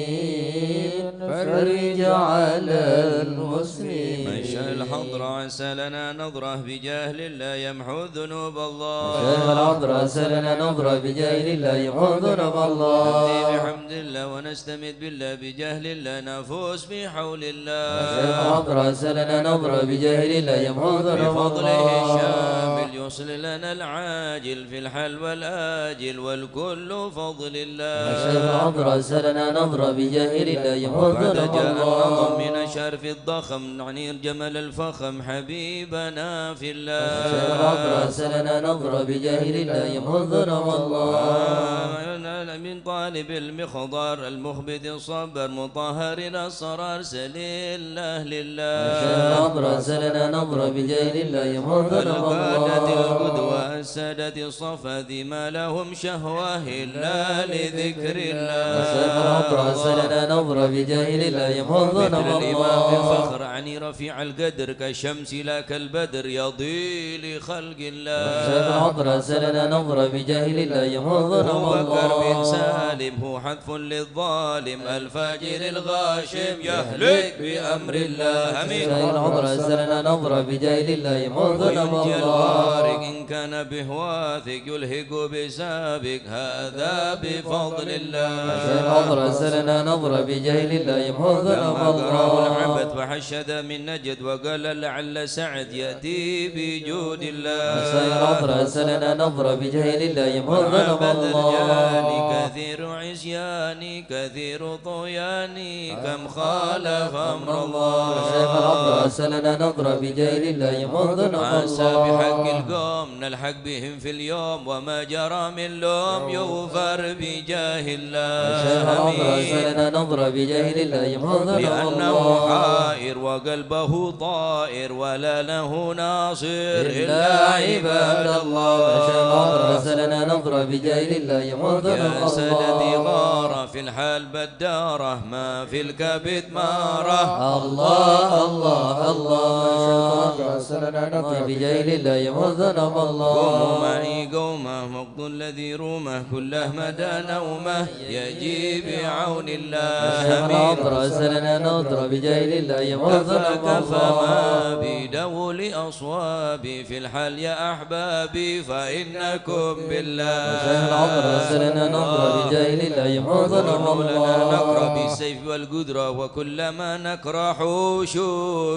الراحمين فرج على المسلمين مشى الحضر سلنا نظرة بجاه الله يمحو ذنوب الله شيخ العطر سلنا نظرة بجاه الله يمحو ذنوب الله نبدي بحمد الله ونستمد بالله بجهل الله نفوس بحول الله شيخ العطر سلنا نظرة بجاه الله يمحو ذنوب بفضله الله الشامل يوصل لنا العاجل في الحل والآجل والكل فضل الله شيخ العطر سلنا نظرة بجاه الله يمحو بعد ذنوب جاء الله النظم من الشرف الضخم نعني الجمل الفخم حبيبنا في الله شيخ العطر سلنا نظرة بجاه الله يمحو ذنوب الله من طالب المخضر المخبت الصبر مطهر الأسرار سليل أهل الله شيخ العطر سلنا نظرة بجاه الله يمحو ذنوب القادة الله القدوة السادة الصفا ذي ما لهم شهوة إلا لذكر الله شيخ العطر سلنا نظرة بجاه الله يمحو مثل ذنوب الإمام الله الفخر عني رفيع القدر كالشمس لا كالبدر يضي لخلق الله شيخ العطر سلنا نظرة بجاه الله يمحو ذنوب أبو بكر بن الله سالم هو حذف للظالم الفاجر الغاشم يهلك بأمر الله شيخ أمين العطر سلنا نظرة بجاه الله يمحو ذنوب وينجي الله الغارق إن كان بهواثق يلهق بسابق هذا بفضل الله شيخ العطر سلنا نظرة بجاه الله يمحو ذنوب لما قرأه الله العبد فحشد من نجد وقال لعل سعد يأتي بجود الله شيخ العطر سلنا نظرة بجاه الله يمحو ذنوب عبد الجاني الله كثير عصياني كثير طغياني كم خالف أمر الله شيخ العطر سلنا نظرة بجاه الله يمحو ذنوب عسى بحق الله القوم نلحق بهم في اليوم وما جرى من لوم يغفر بجاه شيخ العطر الله سلنا نظرة بجاه الله يمحو ذنوب لأنه الله حائر وقلبه طائر ولا له ناصر إلا عباد الله شيخ العطر سلنا نظرة بجاه الله يمحو ذنوب يا سندي الله غارة في الحال بدارة ما في الكبد مارة الله الله الله سلنا ما بجاه الله يمحو ذنوب قوموا الله معي قومه مقض الذي رومه كله مدى نومه يجي بعون الله شيخ أمين العطر سلنا نظرة بجاه الله يمحو كفى ذنوب كفى ما الله بدول أصوابي في الحال يا أحبابي فإنكم بالله شيخ العطر سلنا نظرة بجاه الله يمحو ذنوب مولانا نقرأ الله بالسيف والقدرة وكلما نكره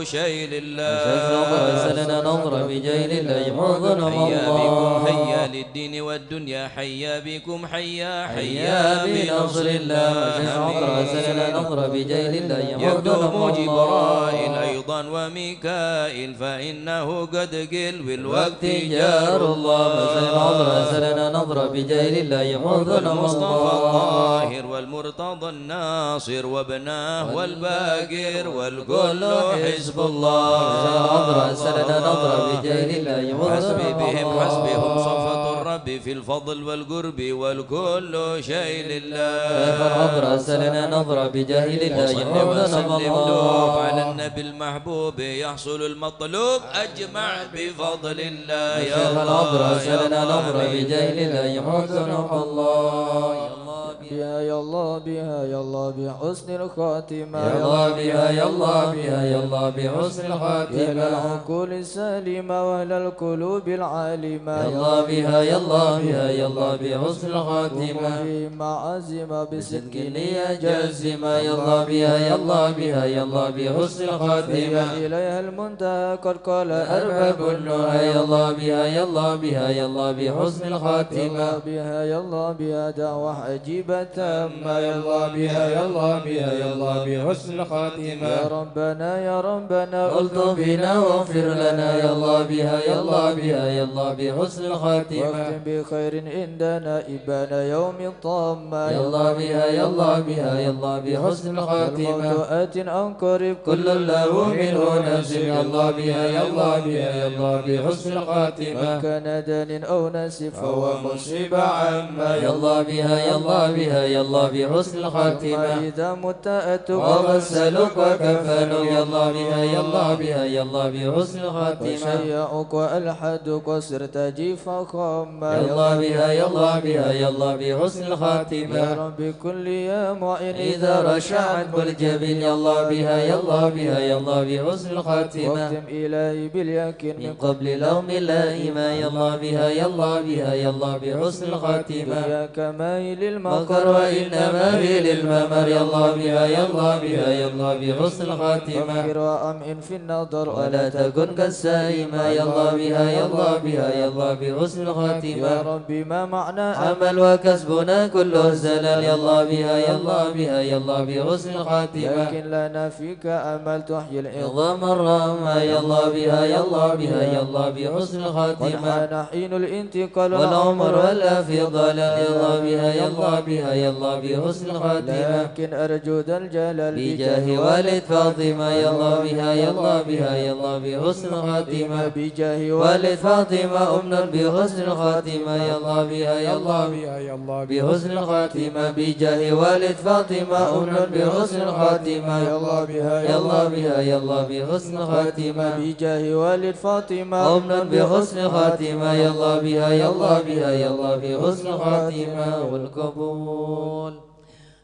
شيء لله شيخ العطر سلنا نظرة بجاه الله يمحو ذنوب حيا بكم حيا الله للدين والدنيا حيا بكم حيا حيا بنصر الله شيخ العطر سلنا نظرة بجاه الله يمحو ذنوب يقدم جبرائيل الله أيضا وميكائيل فإنه قد قل بالوقت جار الله شيخ العطر سلنا نظرة بجاه الله يمحو ذنوب المصطفى الله الطاهر والمرتضى الناصر وابناه والباقر والكل حزب الله شيخ العطر سلنا نظرة بجاه الله يمحو حسبي ذنوب بهم الله حسبهم صفة الرب في الفضل والقرب والكل شيء لله شيخ العطر سلنا نظرة بجاه الله وصل يمحو ذنوب وسلم دوب الله على النبي المحبوب يحصل المطلوب أجمع بفضل الله يا شيخ العطر سلنا الله نظرة بجاه الله يمحو ذنوب الله بها يا الله بها يا الله بحسن الخاتمة يا الله بها يا الله بها يا الله بحسن يا الخاتمة العقول السالمة وأهل القلوب العالمة يا الله بها يا الله بها يا الله بحسن الخاتمة في معازم بسكين يا جازمة يا الله بها يا الله بها يا الله بحسن الخاتمة إليها المنتهى قد قال أرباب النهى يا الله بها يا الله بها يا الله بحسن الخاتمة بها يا الله بها دعوة عجيبة تامة يا الله بها يا الله بها يا الله بحسن الخاتمة يا ربنا قلت بنا واغفر لنا يا الله بها يا الله بها يا الله بحسن الخاتمة واختم بخير عندنا إبان يوم الطامة يا الله بها يا الله بها يا الله بحسن الخاتمة الموت آت أن قريب كل له منه نسب يا الله بها يا الله بها يا الله بحسن الخاتمة كان دان أو نسب فهو مصيب عامة يا الله بها يا الله بها يا الله بحسن بحسن الخاتمة إذا مت أتوب وغسلك وكفنك يا الله بها يا الله بها يا الله بحسن الخاتمة وشيعك وألحدك وصرت جيفا خما يا الله بها يا الله بها يا الله بحسن يا الخاتمة رب كل يا معين إذا رشعت بالجبين يا الله بها يا الله بها يا الله بحسن الخاتمة واختم إلهي باليقين من قبل لوم اللائمة يا الله بها يا الله بها يا الله بحسن الخاتمة إياك مايل مكر المكر وإنما في للممر يا الله بها يا الله بها يا الله بحسن الخاتمة وفكر وأمئن في النظر ولا تكن كالسائمة يا الله بها يا الله بها يا الله بحسن يا الخاتمة ربي ما معنى عمل وكسبنا كله زلل يا الله بها يا الله بها يا الله بحسن الخاتمة لكن لنا فيك أمل تحيي العظام عظام الرحمة يا الله بها يا الله بها يا الله بحسن قد الخاتمة حان حين الانتقال والعمر ولا في ضلال يا الله بها يا الله بها يا الله بحسن الخاتمة لكن أرجو ذا الجلال بجاه والد فاطمة يا الله بها يا الله بها يا الله بحسن الخاتمة بجاه والد فاطمة أمنا بحسن الخاتمة يا الله بها يا الله بها يا الله بحسن الخاتمة بجاه والد فاطمة أمنا بحسن الخاتمة يا الله بها يا الله بها يا الله بحسن الخاتمة بجاه والد فاطمة أمنا بحسن الخاتمة يا الله بها يا الله بها يا الله بحسن الخاتمة والقبول.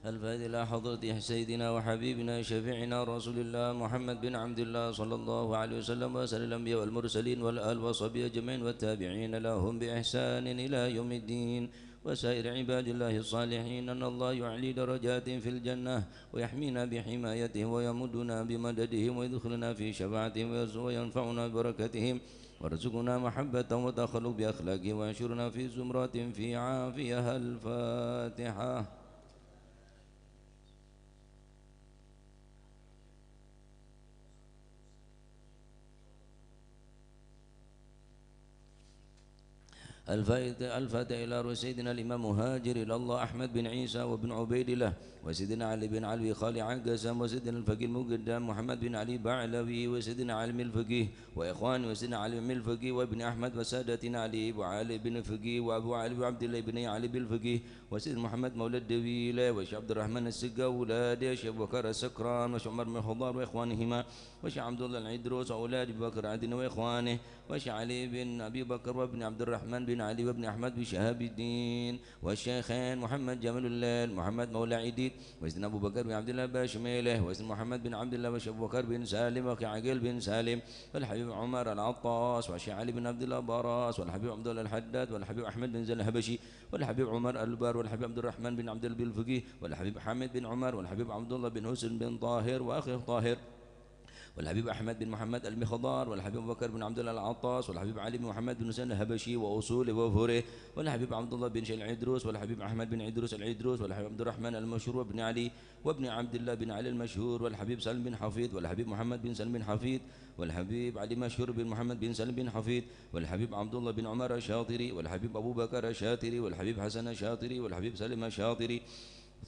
الفاتحة إلى حضرة سيدنا وحبيبنا شفيعنا رسول الله محمد بن عبد الله صلى الله عليه وسلم وسائر الأنبياء والمرسلين والآل وصحبه أجمعين والتابعين لهم بإحسان إلى يوم الدين وسائر عباد الله الصالحين أن الله يعلي درجات في الجنة ويحمينا بحمايته ويمدنا بمددهم ويدخلنا في شفاعتهم وينفعنا ببركتهم وارزقنا محبة وتخلق بأخلاقهم وينشرنا في زمرات في عافية. الفاتحة. الفاتحة إلى روح سيدنا الإمام مهاجر إلى الله أحمد بن عيسى وبن عبيد الله وسيدنا علي بن علوي خالي عقاسم وسيدنا الفقيه المقدم محمد بن علي بعلوي وسيدنا علي بن الفقيه وإخواني وسيدنا علي بن الفقيه وابن أحمد وسادتنا علي وعلي بن الفقيه وأبو علي وعبد الله بن علي بن الفقيه وسيدنا محمد مولى الدويلة وشيخ عبد الرحمن السقا وأولاده وشيخ بكر السكران وشيخ عمر بن الخضار وإخوانهما وشيخ عبد الله العدروس وأولاد بكر عدن وإخوانه وشيخ علي بن أبي بكر وابن عبد الرحمن بن علي وابن أحمد بشهاب الدين والشيخين محمد جمال الليل محمد مولى عيديد وسيدنا أبو بكر بن عبد الله باشميله وسيدنا محمد بن عبد الله وشيخ أبو بكر بن سالم وأخي عقيل بن سالم والحبيب عمر العطاس وشيخ علي بن عبد الله باراس والحبيب عبد الله الحداد والحبيب أحمد بن زل الهبشي والحبيب عمر البار والحبيب عبد الرحمن بن عبد الله الفقيه والحبيب حامد بن عمر والحبيب عبد الله بن حسن بن طاهر وأخي طاهر والحبيب أحمد بن محمد المخضار والحبيب أبو بكر بن عبد الله العطاس والحبيب علي بن محمد بن حسين الهبشي وأصوله وفهره والحبيب عبد الله بن شيخ العدروس والحبيب أحمد بن عدروس العدروس والحبيب عبد الرحمن المشهور بن علي وابن عبد الله بن علي المشهور والحبيب سلم بن حفيظ والحبيب محمد بن سلم بن حفيظ والحبيب علي مشهور بن محمد بن سلم بن حفيظ والحبيب عبد الله بن عمر الشاطري والحبيب أبو بكر الشاطري والحبيب حسن الشاطري والحبيب سلم الشاطري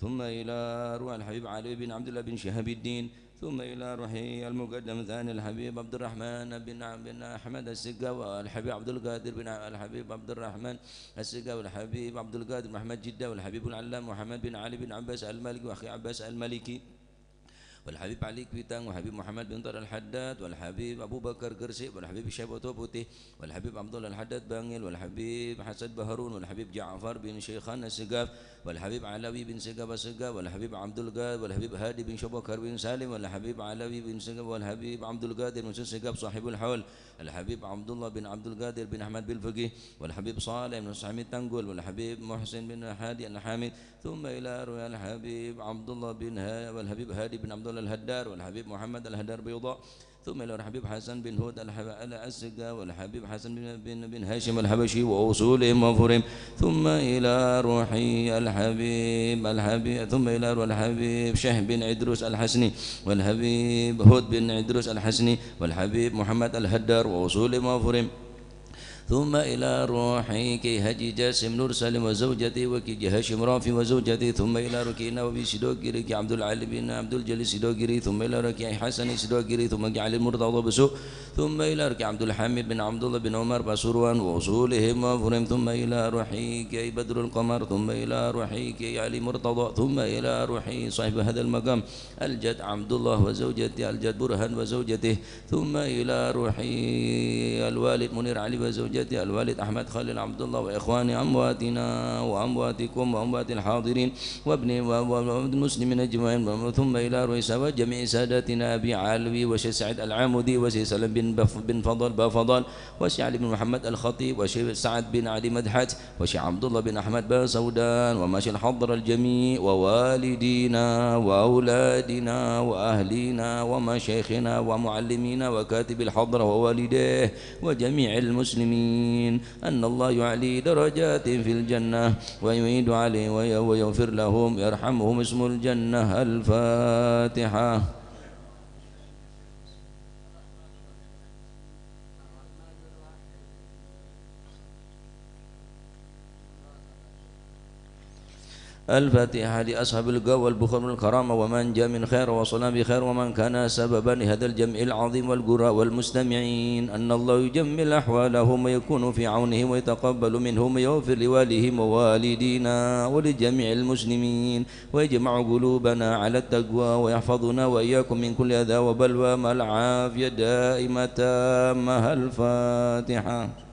ثم إلى روح الحبيب علي بن عبد الله بن شهاب الدين ثم إلى روحي المقدم ثاني الحبيب عبد الرحمن بن أحمد السقا والحبيب عبد القادر بن الحبيب عبد الرحمن السقا والحبيب عبد القادر محمد جدة والحبيب العلام محمد بن علي بن عباس المالكي وأخي عباس المالكي والحبيب علي كويتان والحبيب محمد بن طارق الحداد والحبيب أبو بكر قرسي والحبيب شيبة بوتي والحبيب عبد الله الحداد بانيل والحبيب حسن بهرون والحبيب جعفر بن شيخان السقاف والحبيب علوي بن سقاف السقاف والحبيب عبد القادر والحبيب هادي بن شبكر بن سالم والحبيب علوي بن سقاف والحبيب عبد القادر بن سقاف صاحب الحول الحبيب عبد الله بن عبد القادر بن أحمد بالفقيه والحبيب صالح بن سعيد التنقل والحبيب محسن بن هادي الحامد ثم إلى روي الحبيب عبد الله بن والحبيب هادي بن عبد الله الهدار والحبيب محمد الهدار بيضاء ثم إلى الحبيب حسن بن هود الأسقا والحبيب حسن بن هاشم الحبشي وأصولهم وفرهم ثم إلى روحي الحبيب ثم إلى روح الحبيب شه بن عدروس الحسني والحبيب هود بن عدروس الحسني والحبيب محمد الهدار وأصولهم وفرهم ثم إلى روحي كي هجي جاسم نور سالم وزوجتي وكي هاشم رافي وزوجتي ثم إلى ركينا وبي سدوكري كي عبد العالي بن عبد الجليل سدوكري ثم إلى ركي حسن سدوكري ثم كي علي المرتضى بسوء ثم إلى ركي عبد الحميد بن عبد الله بن عمر بسروان ووصولهم وفرهم ثم إلى روحي كي بدر القمر ثم إلى روحي كي علي مرتضى ثم إلى روحي صاحب هذا المقام الجد عبد الله وزوجته الجد برهان وزوجته ثم إلى روحي الوالد منير علي وزوجته الوالد أحمد خالد عبد الله وإخواني أمواتنا وأمواتكم وأموات الحاضرين وابن المسلمين أجمعين ثم إلى روحي وجميع ساداتنا أبي علوي وشيخ سعيد العامدي وشيخ سلم بن فضل بافضل وشيخ علي بن محمد الخطيب وشيخ سعد بن علي مدحت وشيخ عبد الله بن أحمد باسودان وماشي الحضر الجميع ووالدينا وأولادنا وأهلينا ومشايخنا ومعلمينا وكاتب الحضر ووالديه وجميع المسلمين أن الله يعلي درجات في الجنة ويعيد عليه ويغفر لهم يرحمهم اسم الجنة. الفاتحة. الفاتحة لأصحاب القوى والبخل والكرامة ومن جاء من خير وصلنا بخير ومن كان سببا لهذا الجمع العظيم والقراء والمستمعين أن الله يجمل أحوالهم ويكون في عونهم ويتقبل منهم ويغفر لوالدهم ووالدينا ولجميع المسلمين ويجمع قلوبنا على التقوى ويحفظنا وإياكم من كل أذى وبلوى مع العافية دائمة تامة. الفاتحة.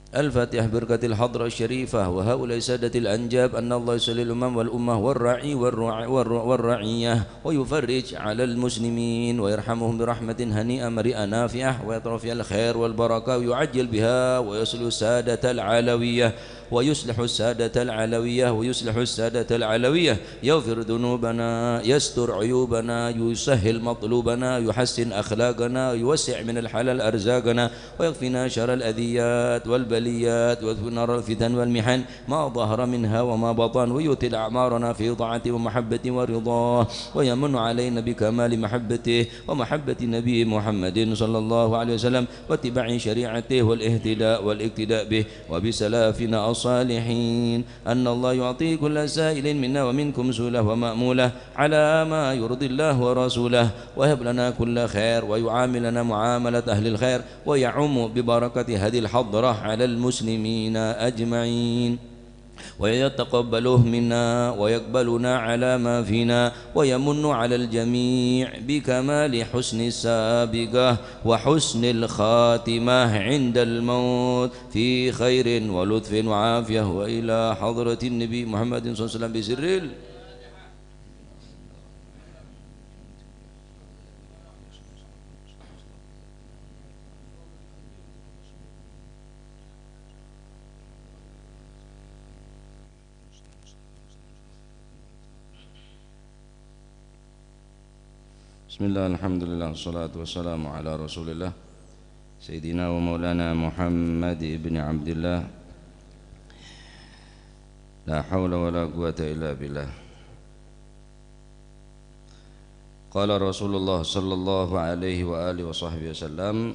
الفاتحة بركة الحضرة الشريفة وهؤلاء سادة الأنجاب أن الله يصلي الأمم والأمة والرعي والرعية ويفرج على المسلمين ويرحمهم برحمة هنيئة مريئة نافعة ويطرف الخير والبركة ويعجل بها ويصل السادة العلوية ويصلح السادة العلوية ويصلح السادة العلوية يغفر ذنوبنا يستر عيوبنا يسهل مطلوبنا يحسن أخلاقنا يوسع من الحلال أرزاقنا ويكفينا شر الأذيات والبليات ويكفينا الفتن والمحن ما ظهر منها وما بطن ويطيل أعمارنا في طاعته ومحبته ورضاه ويمن علينا بكمال محبته ومحبة نبي محمد صلى الله عليه وسلم واتباع شريعته والاهتداء والاقتداء به وبسلافنا الصالحين أن الله يعطي كل سائل منا ومنكم سؤله ومأموله على ما يرضي الله ورسوله ويهب لنا كل خير ويعاملنا معاملة أهل الخير ويعم ببركة هذه الحضرة على المسلمين أجمعين ويتقبله منا ويقبلنا على ما فينا ويمن على الجميع بكمال حسن السابقة وحسن الخاتمة عند الموت في خير ولطف وعافية وإلى حضرة النبي محمد صلى الله عليه وسلم بسر Bismillah, alhamdulillah, salatu wassalamu ala rasulillah Sayyidina wa maulana Muhammad ibn Abdillah La hawla wa la quwata illa billah Qala Rasulullah sallallahu alaihi wa alihi wa sahbihi wasallam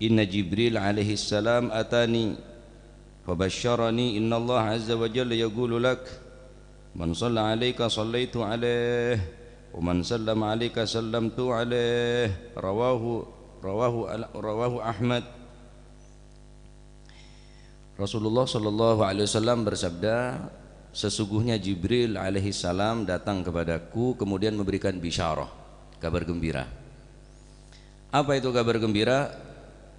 Inna Jibril alaihi salam atani Fabasharani inna Allah azza wa jalla yaqulu lak Man salla alaika sallaitu alaih ومن سلم عليك سلمت عليه رواه Ahmad. Rasulullah sallallahu alaihi wasallam bersabda, sesungguhnya Jibril alaihi salam datang kepadaku kemudian memberikan bisyarah, kabar gembira. Apa itu kabar gembira?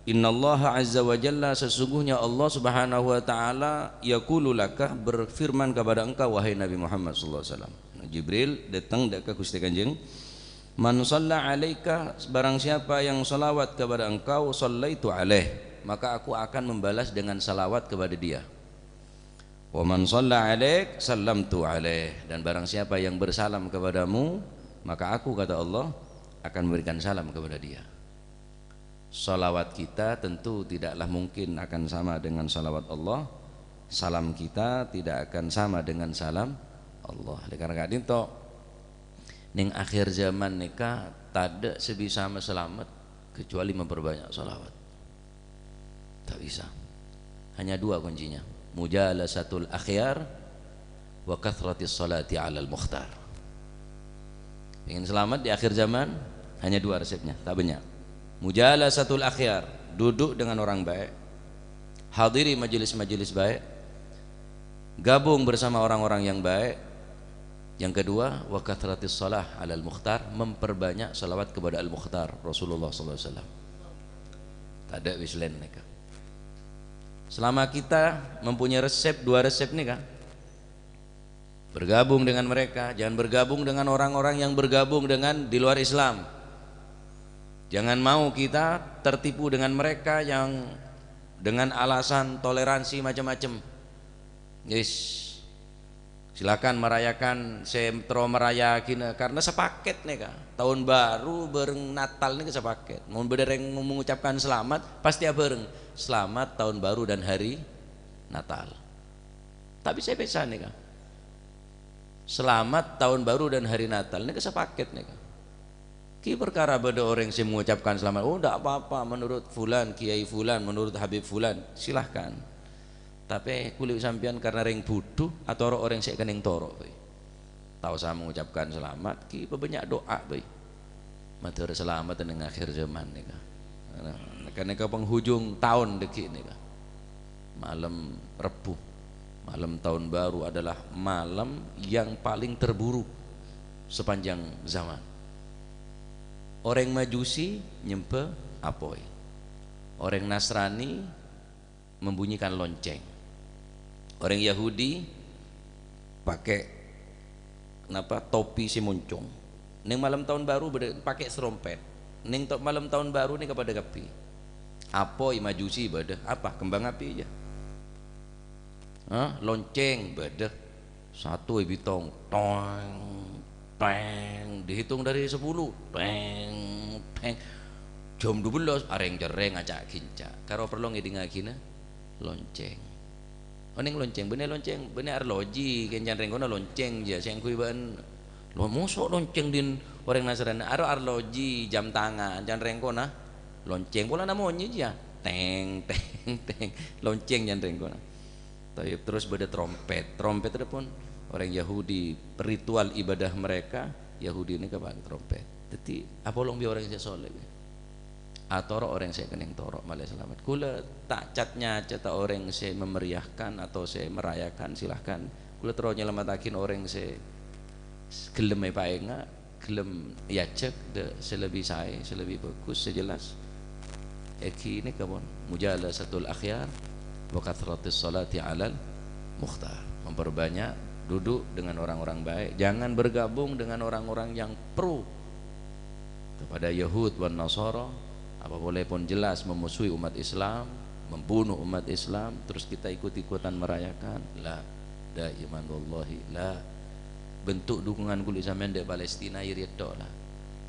Innallaha azza wa jalla, sesungguhnya Allah subhanahu wa ta'ala yaqulu laka, berfirman kepada engkau wahai Nabi Muhammad sallallahu alaihi wasallam. Jibril datang ke Gusti Kanjeng, man shalla alaika, barang siapa yang salawat kepada engkau, sallaitu alaih, maka aku akan membalas dengan salawat kepada dia. Wa man shalla alaik sallamtu alaih, dan barang siapa yang bersalam kepadamu, maka aku, kata Allah, akan memberikan salam kepada dia. Salawat kita tentu tidaklah mungkin akan sama dengan salawat Allah. salam kita tidak akan sama dengan salam Allah. Karena kadin to ning akhir zaman nikah tak ada sebisa selamat kecuali memperbanyak salawat. Tak bisa. Hanya dua kuncinya. Mujalasatul akhyar wa kathratis salati 'alal mukhtar. Ingin selamat di akhir zaman hanya dua resepnya, tak banyak. Mujalasatul akhyar, duduk dengan orang baik, hadiri majelis-majelis baik, gabung bersama orang-orang yang baik. Yang kedua, wa kathratis shalah 'alal mukhtar, memperbanyak salawat kepada al-mukhtar Rasulullah sallallahu alaihi wasallam. Tak ada wislen mereka. Selama kita mempunyai resep, dua resep nih kan, bergabung dengan mereka, jangan bergabung dengan orang-orang yang bergabung dengan di luar Islam. Jangan mau kita tertipu dengan mereka yang dengan alasan toleransi macam-macam. Yes, silakan merayakan, sentro merayakin karena sepaket nih kak. Tahun baru bareng Natal nih sepaket. Mau berdereng mengucapkan selamat pasti bareng selamat tahun baru dan hari Natal. Tapi saya pesan nih kak, selamat tahun baru dan hari Natal ini sepaket nih kak. Ki perkara beda orang yang mengucapkan selamat, oh tidak apa-apa menurut fulan, kiai fulan, menurut habib fulan, silahkan. Tapi kulit sampean karena ring butuh atau orang saya kening toro, tahu saya mengucapkan selamat, ki banyak doa, matur selamat dengan akhir zaman nih kak. Karena ke penghujung tahun deki nih kak, malam Rebu, malam tahun baru adalah malam yang paling terburuk sepanjang zaman. Orang Majusi nyempe apoi, orang Nasrani membunyikan lonceng, orang Yahudi pakai kenapa topi si moncong. Neng malam tahun baru pakai serompet. Neng malam tahun baru nih kepada gapi. Apoi Majusi beda apa kembang api aja. Lonceng beda satu bitong tong peng dihitung dari 10 peng peng jam 12 areng jereng acak kinca karo perlu ngidingakina lonceng oning lonceng bener arloji kenjan rengkona lonceng ja sing kuwi ban lo mosok lonceng din orang Nasrani aro arloji jam tangan jan rengkona lonceng pola namanya ja teng teng teng lonceng jan rengkona terus beda trompet itu pun orang Yahudi ritual ibadah mereka Yahudi ini kepakai trompet. Jadi apa long bi orang saya soleh atau orang saya kening torok malah selamat. Kula tak catnya cata orang saya memeriahkan atau saya merayakan silahkan. Kula terus nyelamatakin orang saya gelem paenga gelem ya cek de selebih saya selebih bagus sejelas. Eki ini kabon mujalasatul akhyar wa kathratis salati 'alal mukhtar, memperbanyak duduk dengan orang-orang baik, jangan bergabung dengan orang-orang yang pro kepada Yahud wan Nasara, apa boleh pun jelas memusuhi umat Islam, membunuh umat Islam, terus kita ikut-ikutan merayakan. La iman wallahi la. Bentuk dukungan kulit sampean di Palestina irit tok lah.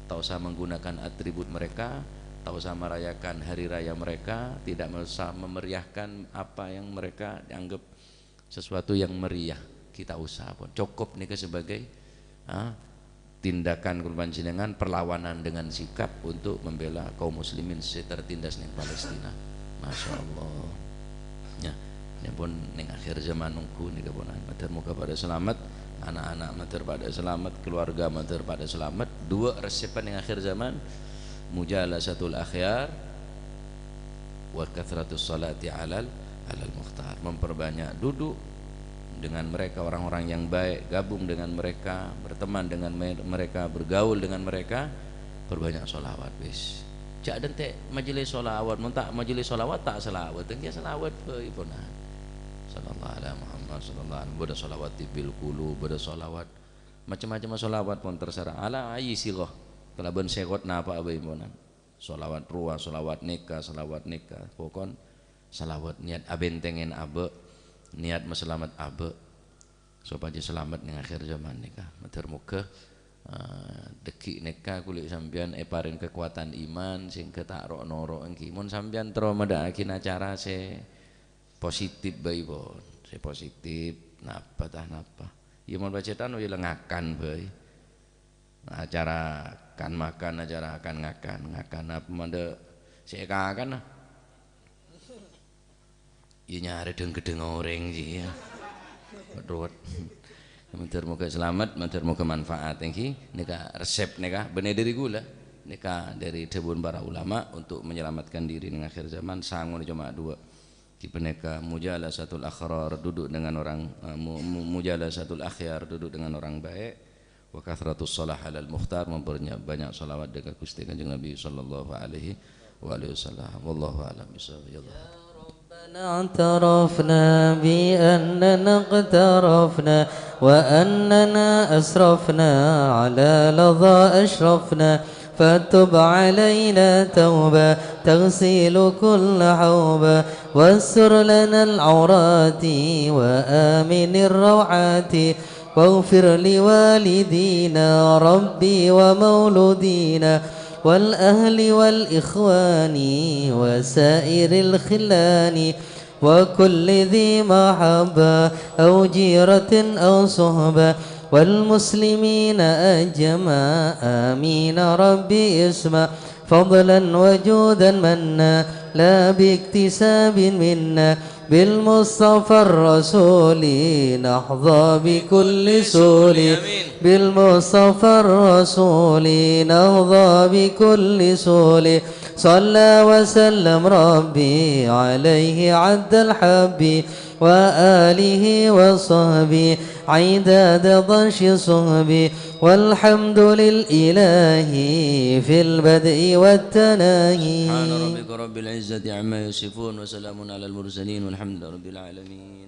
Tak usah menggunakan atribut mereka, tak usah merayakan hari raya mereka, tidak usah memeriahkan apa yang mereka dianggap sesuatu yang meriah. Kita usah pun cukup nih sebagai tindakan kurban jenengan perlawanan dengan sikap untuk membela kaum muslimin tertindas ning Palestina. Masya Allah ya, ini pun ning akhir zaman nungku nih kabonan matur muka pada selamat, anak-anak matur pada selamat, keluarga matur pada selamat. Dua resepan ning akhir zaman mujalasatul akhyar wa kathratus salati 'alal mukhtar, memperbanyak duduk dengan mereka orang-orang yang baik, gabung dengan mereka, berteman dengan mereka, bergaul dengan mereka, perbanyak sholawat wis. Cak dan teh majelis sholawat, muntak majelis sholawat tak selawat, dia selawat ibuna. Sallallahu alaihi Muhammad sallallahu alaihi wasallam, sholawat bil qulub, sholawat macam-macam sholawat pun terserah. Ala ayi siloh, kalaban sekot napa abai ibuna. Sholawat ruah, sholawat nikah, pokon sholawat niat abentengen abe. Niat meselamat abe supaya selamat ning akhir zaman nikah matur muga deki nikah kulit sampean paring kekuatan iman sing ketak noro engki mun sampean tro medhakin acara se positif bae pon saya positif napa tah napa ieu mun bacetan we lengakan bae acara kan makan acara akan ngakan apa mande si Eka kan ieu nya are deung-gedeng oreng sih ya ruwet matur moga selamat matur moga manfaat engki nika resep nika bener dari gula nika dari debun para ulama untuk menyelamatkan diri di akhir zaman sangun cuma dua tipe nika mujalasatul akhrar duduk dengan orang mujalasatul akhyar duduk dengan orang baik wa kathratus shalah alal mukhtar memperbanyak banyak salawat dekat Gusti Kanjeng Nabi sallallahu alaihi wasallam wallahu a'lam bishawab اعترفنا بأننا اقترفنا وأننا أسرفنا على لظى أشرفنا فتب علينا توبة تغسل كل حوبة واستر لنا العورات وآمن الروعات واغفر لوالدينا ربي ومولودينا والأهل والإخوان وسائر الخلان وكل ذي محبة أو جيرة أو صحبة والمسلمين أجمع آمين ربي اسمع فضلا وجودا منا لا باكتساب منا بالمصطفى الرسول نحظى بكل سول بالمصطفى الرسول نحظى بكل سول صلى وسلم ربي عليه عد الحب وآله وصحبه عداد ضش صحبه والحمد للإله في البدء والتناهي سبحان ربك رب العزة عما يصفون وسلام على المرسلين والحمد لله رب العالمين.